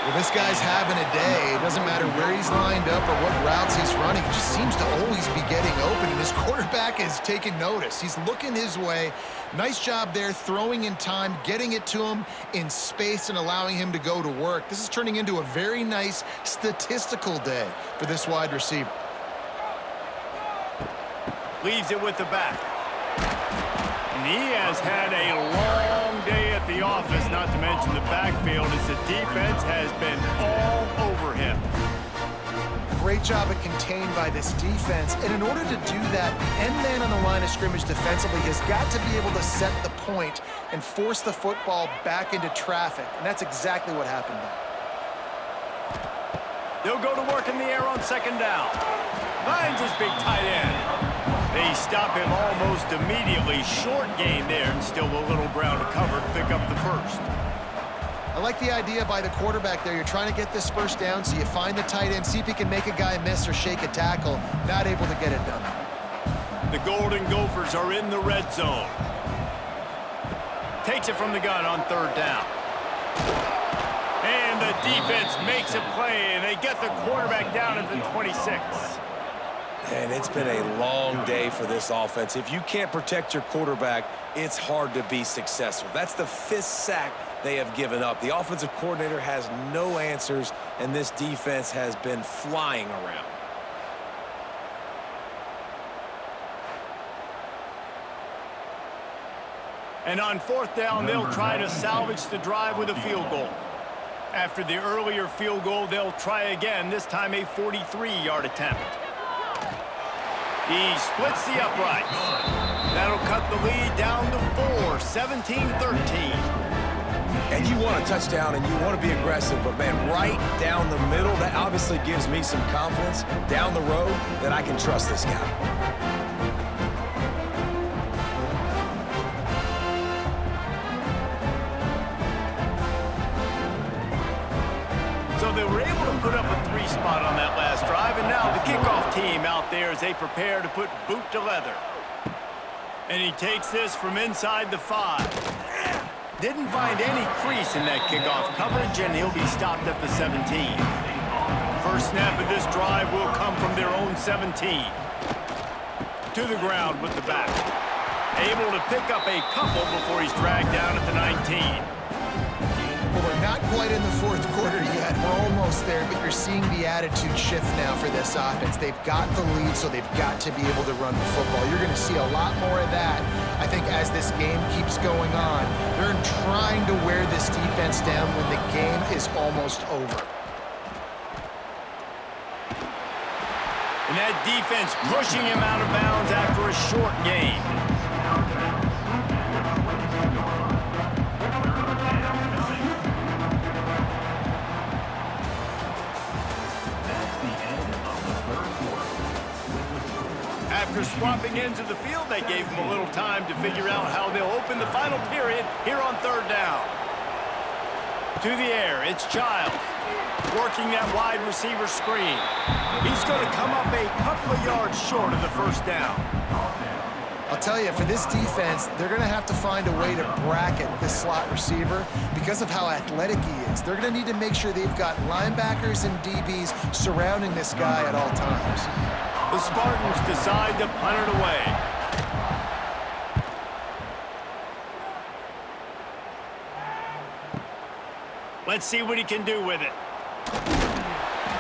Well, this guy's having a day. It doesn't matter where he's lined up or what routes he's running. He just seems to always be getting open, and his quarterback is taking notice. He's looking his way. Nice job there, throwing in time, getting it to him in space and allowing him to go to work. This is turning into a very nice statistical day for this wide receiver. Leaves it with the back. And he has had a long day at the office, not to mention the backfield, as the defense has been all over him. Great job at contained by this defense, and in order to do that, the end man on the line of scrimmage defensively has got to be able to set the point and force the football back into traffic, and that's exactly what happened there. They'll go to work in the air on 2nd down. Finds his big tight end. They stop him almost immediately. Short gain there, and still a little ground to cover to pick up the first. I like the idea by the quarterback there. You're trying to get this first down, so you find the tight end, see if he can make a guy miss or shake a tackle. Not able to get it done. The Golden Gophers are in the red zone. Takes it from the gun on 3rd down. And the defense makes a play, and they get the quarterback down at the 26. And it's been a long day for this offense. If you can't protect your quarterback, it's hard to be successful. That's the 5th sack they have given up. The offensive coordinator has no answers, and this defense has been flying around. And on 4th down, they'll try to salvage the drive with a field goal. After the earlier field goal, they'll try again, this time a 43-yard attempt. He splits the uprights. That'll cut the lead down to 4, 17-13. And you want a touchdown and you want to be aggressive, but man, right down the middle, that obviously gives me some confidence down the road that I can trust this guy. spot on that last drive, and now the kickoff team out there as they prepare to put boot to leather. And he takes this from inside the 5. Didn't find any crease in that kickoff coverage, and he'll be stopped at the 17. First snap of this drive will come from their own 17. To the ground with the back. Able to pick up a couple before he's dragged down at the 19. Well, we're not quite in the fourth quarter yet. We're almost there, but you're seeing the attitude shift now for this offense. They've got the lead, so they've got to be able to run the football. You're going to see a lot more of that, I think, as this game keeps going on. They're trying to wear this defense down when the game is almost over. And that defense pushing him out of bounds after a short gain. After swapping ends of the field, they gave him a little time to figure out how they'll open the final period here on third down. To the air, it's Childs. Working that wide receiver screen. He's going to come up a couple of yards short of the first down. I'll tell you, for this defense, they're going to have to find a way to bracket this slot receiver because of how athletic he is. They're going to need to make sure they've got linebackers and DBs surrounding this guy at all times. The Spartans decide to punt it away. Let's see what he can do with it.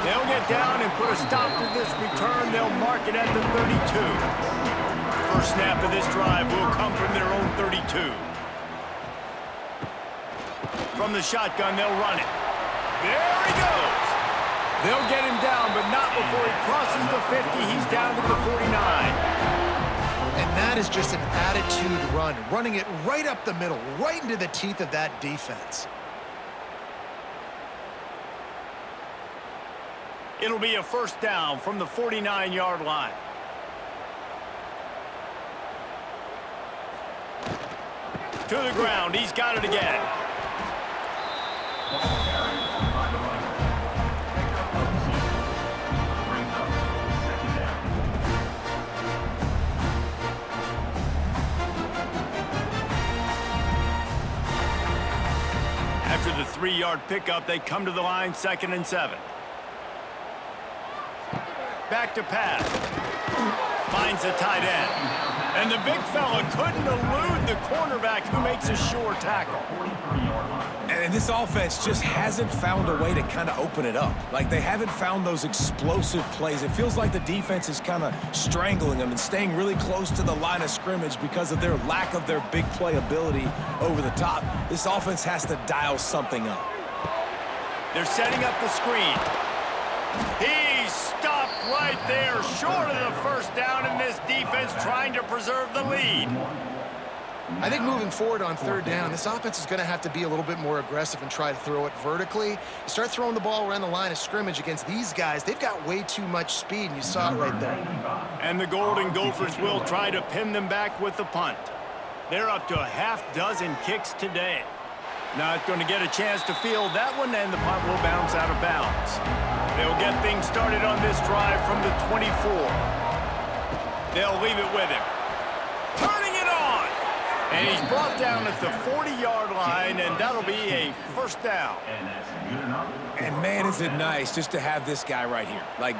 They'll get down and put a stop to this return. They'll mark it at the 32. First snap of this drive will come from their own 32. From the shotgun, they'll run it. There he goes. They'll get him down, but not before he crosses the 50. He's down to the 49. And that is just an attitude run, running it right up the middle, right into the teeth of that defense. It'll be a first down from the 49-yard line. To the ground. He's got it again. After the 3-yard pickup, they come to the line, 2nd and 7. Back to pass. Finds the tight end. And the big fella couldn't elude the cornerback who makes a sure tackle. And this offense just hasn't found a way to kind of open it up. Like, they haven't found those explosive plays. It feels like the defense is kind of strangling them and staying really close to the line of scrimmage because of their lack of their big play ability over the top. This offense has to dial something up. They're setting up the screen. He's stopped right there, short of the first down, and this defense trying to preserve the lead. I think moving forward on third down, this offense is going to have to be a little bit more aggressive and try to throw it vertically. You start throwing the ball around the line of scrimmage against these guys, they've got way too much speed, and you saw it right there. And the Golden Gophers will try to pin them back with the punt. They're up to a half-dozen kicks today. Not going to get a chance to field that one, and the punt will bounce out of bounds. They'll get things started on this drive from the 24. They'll leave it with him. Turning it on! And he's brought down at the 40-yard line, and that'll be a first down. And man, is it nice just to have this guy right here. Like,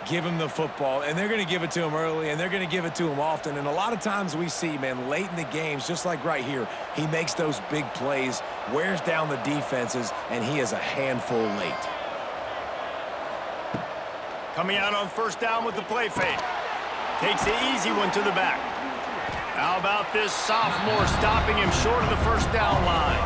give him the football, and they're going to give it to him early, and they're going to give it to him often. And a lot of times we see, man, late in the games, just like right here, he makes those big plays, wears down the defenses, and he is a handful late. Coming out on first down with the play fake. Takes the easy one to the back. How about this sophomore stopping him short of the first down line?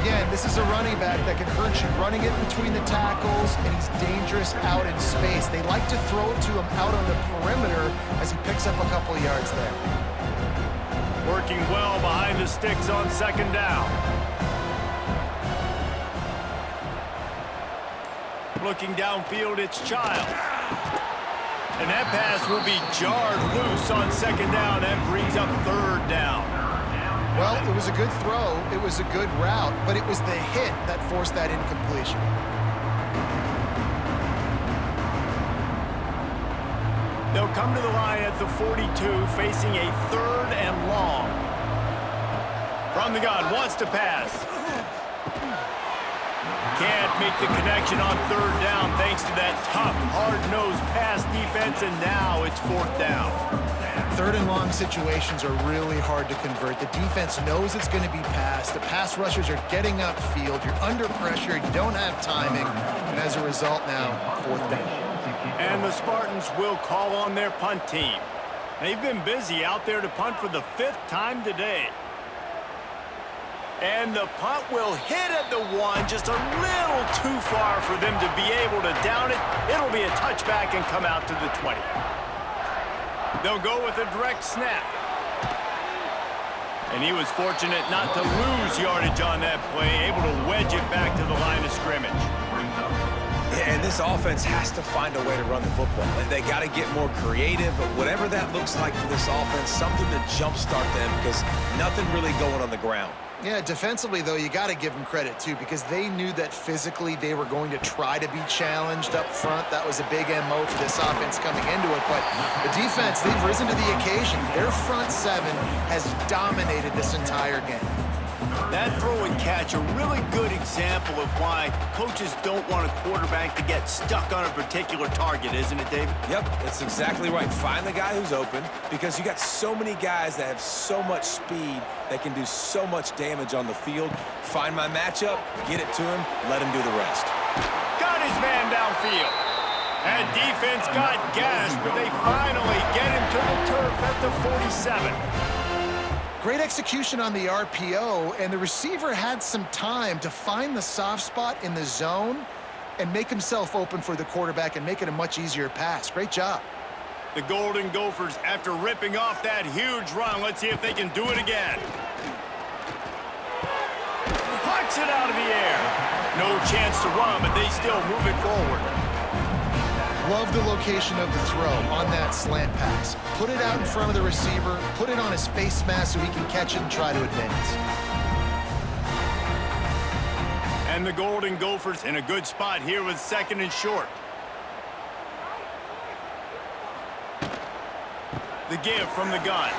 Again, this is a running back that can hurt you, running it between the tackles, and he's dangerous out in space. They like to throw it to him out on the perimeter as he picks up a couple of yards there. Working well behind the sticks on second down. Looking downfield, it's Childs. And that pass will be jarred loose on second down. That brings up third down. Well, it was a good throw. It was a good route, but it was the hit that forced that incompletion. They'll come to the line at the 42, facing a 3rd and long. From the gun, wants to pass. Can't make the connection on 3rd down thanks to that tough, hard-nosed pass defense, and now it's 4th down. 3rd and long situations are really hard to convert. The defense knows it's going to be passed. The pass rushers are getting upfield. You're under pressure. You don't have timing. And as a result now, 4th down. And the Spartans will call on their punt team. They've been busy out there to punt for the 5th time today. And the punt will hit at the 1, just a little too far for them to be able to down it. It'll be a touchback and come out to the 20. They'll go with a direct snap. And he was fortunate not to lose yardage on that play, able to wedge it back to the line of scrimmage. And this offense has to find a way to run the football. They got to get more creative, but whatever that looks like for this offense, something to jumpstart them because nothing really going on the ground. Yeah, defensively, though, you got to give them credit, too, because they knew that physically they were going to try to be challenged up front. That was a big MO for this offense coming into it. But the defense, they've risen to the occasion. Their front 7 has dominated this entire game. That throw and catch, a really good example of why coaches don't want a quarterback to get stuck on a particular target, isn't it, David? Yep, that's exactly right. Find the guy who's open because you got so many guys that have so much speed that can do so much damage on the field. Find my matchup, get it to him, let him do the rest. Got his man downfield. And defense got gashed, but they finally get him to the turf at the 47. Great execution on the RPO, and the receiver had some time to find the soft spot in the zone and make himself open for the quarterback and make it a much easier pass. Great job. The Golden Gophers, after ripping off that huge run, let's see if they can do it again. Pucks it out of the air. No chance to run, but they still move it forward. Love the location of the throw on that slant pass. Put it out in front of the receiver, put it on his face mask so he can catch it and try to advance. And the Golden Gophers in a good spot here with 2nd and short. The give from the gun.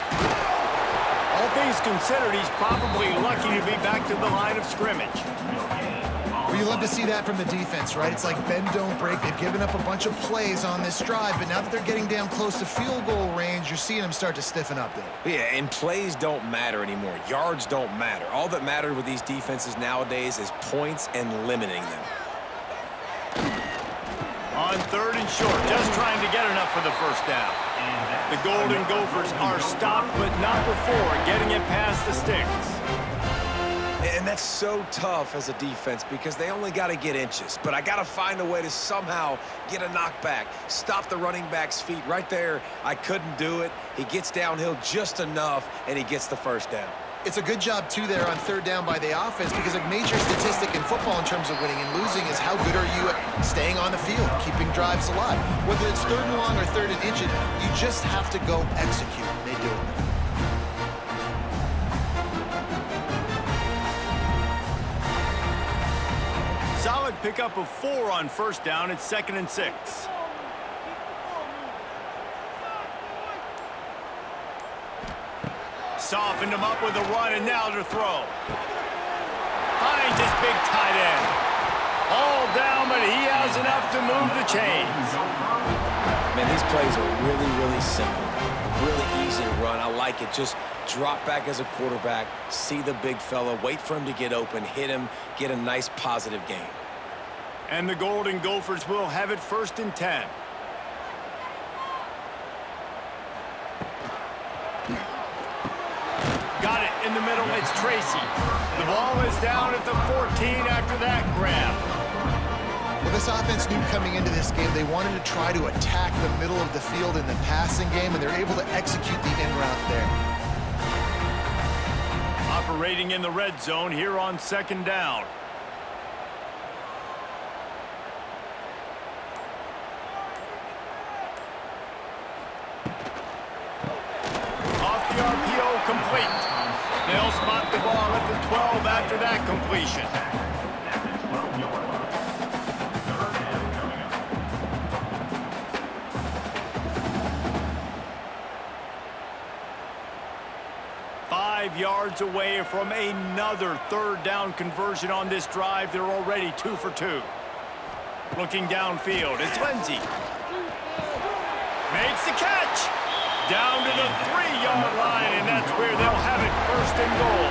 All things considered, he's probably lucky to be back to the line of scrimmage. Well, you love to see that from the defense, right? It's like bend, don't break. They've given up a bunch of plays on this drive, but now that they're getting down close to field goal range, you're seeing them start to stiffen up there. Yeah, and plays don't matter anymore. Yards don't matter. All that matters with these defenses nowadays is points and limiting them. On 3rd and short, just trying to get enough for the 1st down. The Golden Gophers are stopped, but not before getting it past the sticks. And that's so tough as a defense because they only got to get inches. But I got to find a way to somehow get a knockback, stop the running back's feet. Right there, I couldn't do it. He gets downhill just enough, and he gets the 1st down. It's a good job, too, there on 3rd down by the offense because a major statistic in football in terms of winning and losing is how good are you at staying on the field, keeping drives alive. Whether it's 3rd and long or 3rd and inches, you just have to go execute. They do it. Solid pickup of 4 on 1st down. It's 2nd and 6. Softened him up with a run, and now to throw. Finds his big tight end. All down, but he has enough to move the chains. Man, these plays are really, really simple. Really easy to run. I like it. Just drop back as a quarterback, see the big fella, wait for him to get open, hit him, get a nice positive gain. And the Golden Gophers will have it 1st and 10. Got it in the middle. It's Tracy. The ball is down at the 14 after that grab. Well, this offense knew coming into this game they wanted to try to attack the middle of the field in the passing game, and they're able to execute the in route there. Operating in the red zone here on 2nd down. Off the RPO, complete. They'll spot the ball at the 12 after that completion. 5 yards away from another third down conversion on this drive. They're already 2 for 2. Looking downfield, it's Lindsey. Makes the catch. Down to the 3-yard line, and that's where they'll have it, 1st and goal.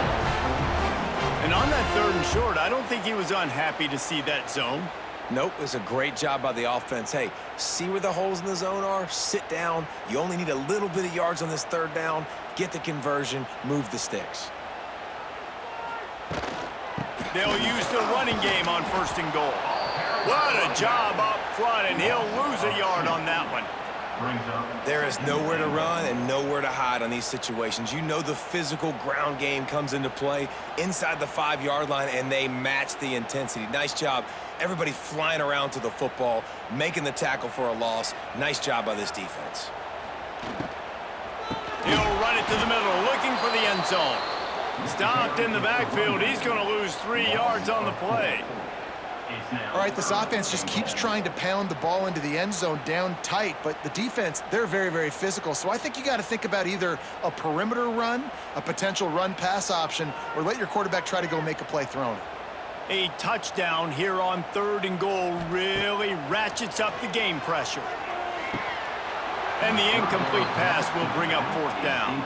And on that 3rd and short, I don't think he was unhappy to see that zone. Nope, it's a great job by the offense. Hey, see where the holes in the zone are? Sit down. You only need a little bit of yards on this 3rd down. Get the conversion, move the sticks. They'll use the running game on 1st and goal. What a job up front, and he'll lose a yard on that one. There is nowhere to run and nowhere to hide on these situations. You know the physical ground game comes into play inside the 5-yard line, and they match the intensity. Nice job. Everybody flying around to the football, making the tackle for a loss. Nice job by this defense. He'll run it to the middle, looking for the end zone. Stopped in the backfield. He's going to lose 3 yards on the play. All right, this offense just keeps trying to pound the ball into the end zone down tight, but the defense, they're very, very physical. So I think you got to think about either a perimeter run, a potential run-pass option, or let your quarterback try to go make a play throwing. A touchdown here on 3rd and goal really ratchets up the game pressure. And the incomplete pass will bring up 4th down.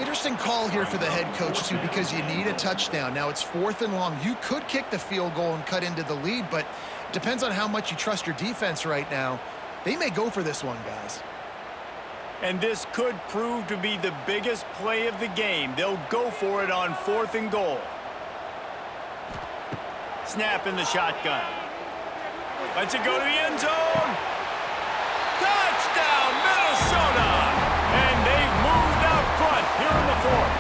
Interesting call here for the head coach, too, because you need a touchdown. Now, it's 4th and long. You could kick the field goal and cut into the lead, but it depends on how much you trust your defense right now. They may go for this one, guys. And this could prove to be the biggest play of the game. They'll go for it on 4th and goal. Snap in the shotgun. Lets it go to the end zone. Touchdown, Minnesota! And they've moved out front here in the 4th.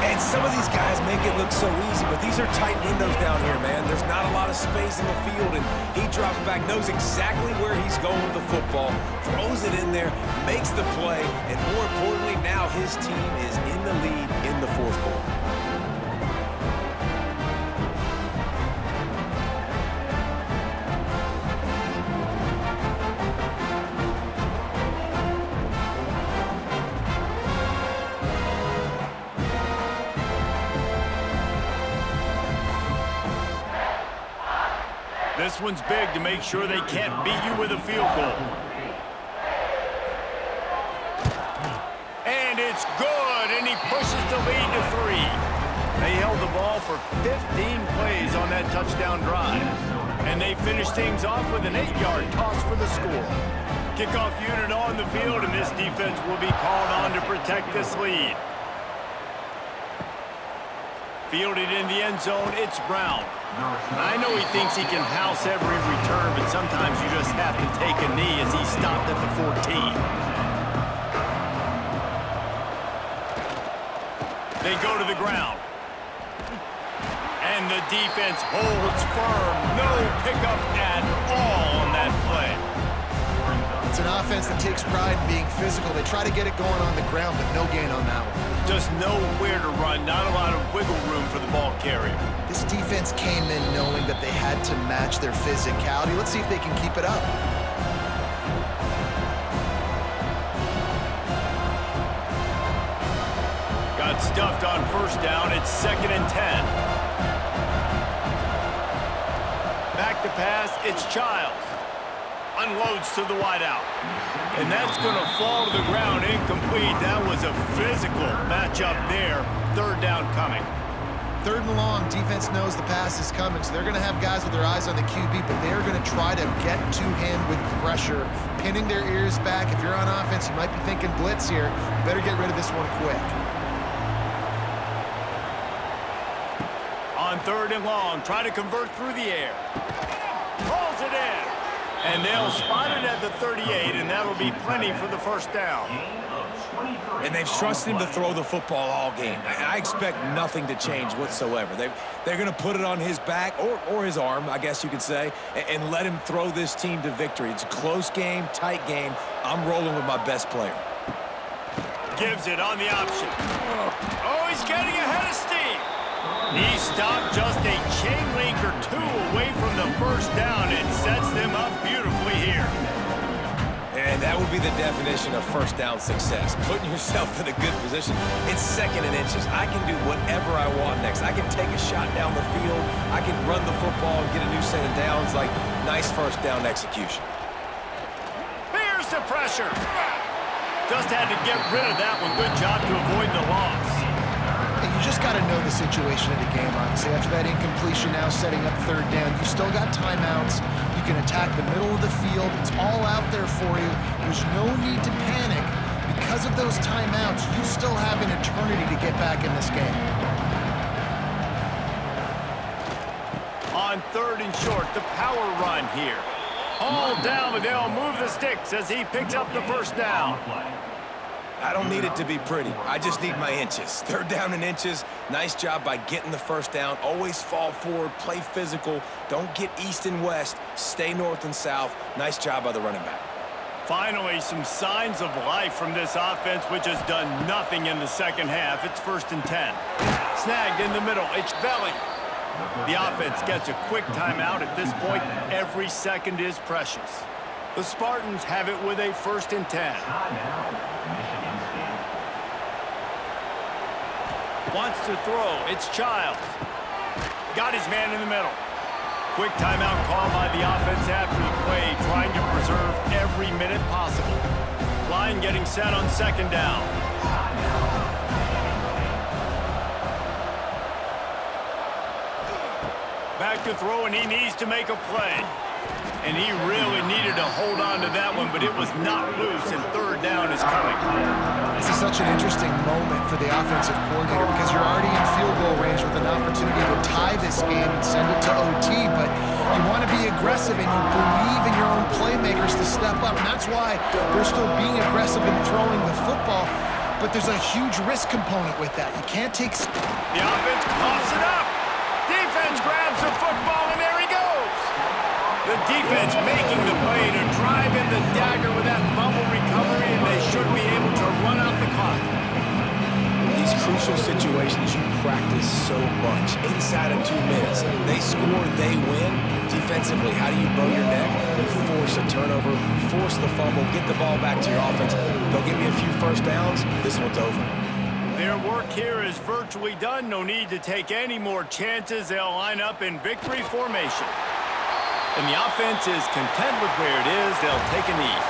And some of these guys make it look so easy, but these are tight windows down here, man. There's not a lot of space in the field, and he drops back, knows exactly where he's going with the football, throws it in there, makes the play, and more importantly, now his team is in the lead in the 4th quarter. This one's big to make sure they can't beat you with a field goal. And it's good, and he pushes the lead to 3. They held the ball for 15 plays on that touchdown drive. And they finished things off with an 8-yard toss for the score. Kickoff unit on the field, and this defense will be called on to protect this lead. Fielded in the end zone, it's Brown. I know he thinks he can house every return, but sometimes you just have to take a knee as he stopped at the 14. They go to the ground. And the defense holds firm. No pickup at all on that play. It's an offense that takes pride in being physical. They try to get it going on the ground, but no gain on that one. Just nowhere to run, not a lot of wiggle room for the ball carrier. This defense came in knowing that they had to match their physicality. Let's see if they can keep it up. Got stuffed on 1st down. It's 2nd and 10. Back to pass, it's Childs. Unloads to the wideout. And that's going to fall to the ground incomplete. That was a physical matchup there. 3rd down coming. 3rd and long, defense knows the pass is coming, so they're going to have guys with their eyes on the QB, but they're going to try to get to him with pressure, pinning their ears back. If you're on offense, you might be thinking blitz here. You better get rid of this one quick. On 3rd and long, try to convert through the air. Pulls it in. And they'll spot it at the 38, and that'll be plenty for the 1st down. And they've trusted him to throw the football all game. I expect nothing to change whatsoever. They're going to put it on his back, or his arm, I guess you could say, and let him throw this team to victory. It's a close game, tight game. I'm rolling with my best player. Gives it on the option. Oh, he's getting ahead of steam. He stopped just a chain link or 2 away from the 1st down and sets them up beautifully here. And that would be the definition of first down success. Putting yourself in a good position. It's 2nd and inches. I can do whatever I want next. I can take a shot down the field. I can run the football and get a new set of downs. Like, nice first down execution. Here's the pressure. Just had to get rid of that one. Good job to avoid the loss. And you just got to know the situation of the game, honestly. After that incompletion, now setting up 3rd down, you've still got timeouts. You can attack the middle of the field. It's all out there for you. There's no need to panic. Because of those timeouts, you still have an eternity to get back in this game. On 3rd and short, the power run here. All down, but they'll move the sticks as he picks up the first down. I don't need it to be pretty. I just need my inches. 3rd down and inches. Nice job by getting the first down. Always fall forward, play physical. Don't get east and west. Stay north and south. Nice job by the running back. Finally, some signs of life from this offense, which has done nothing in the second half. It's 1st and 10. Snagged in the middle. It's Belly. The offense gets a quick timeout. At this point, every second is precious. The Spartans have it with a 1st and 10. Wants to throw. It's Childs. Got his man in the middle. Quick timeout call by the offense after the play, trying to preserve every minute possible. Line getting set on 2nd down. Back to throw, and he needs to make a play. And he really needed to hold on to that one, but it was not loose, and 3rd down is coming. This is such an interesting moment for the offensive coordinator because you're already in field goal range with an opportunity to tie this game and send it to OT, but you want to be aggressive and you believe in your own playmakers to step up, and that's why they're still being aggressive in throwing the football, but there's a huge risk component with that. You can't take... The offense coughs it up. Defense grabs the football, and there he goes. The defense making the play to drive in the dagger with that fumble recovery, and they should be able to run out the clock. These crucial situations you practice so much. Inside of 2 minutes, they score, they win. Defensively, how do you bow your neck? You force a turnover, force the fumble, get the ball back to your offense. They'll give me a few first downs. This one's over. Their work here is virtually done. No need to take any more chances. They'll line up in victory formation. And the offense is content with where it is. They'll take a knee.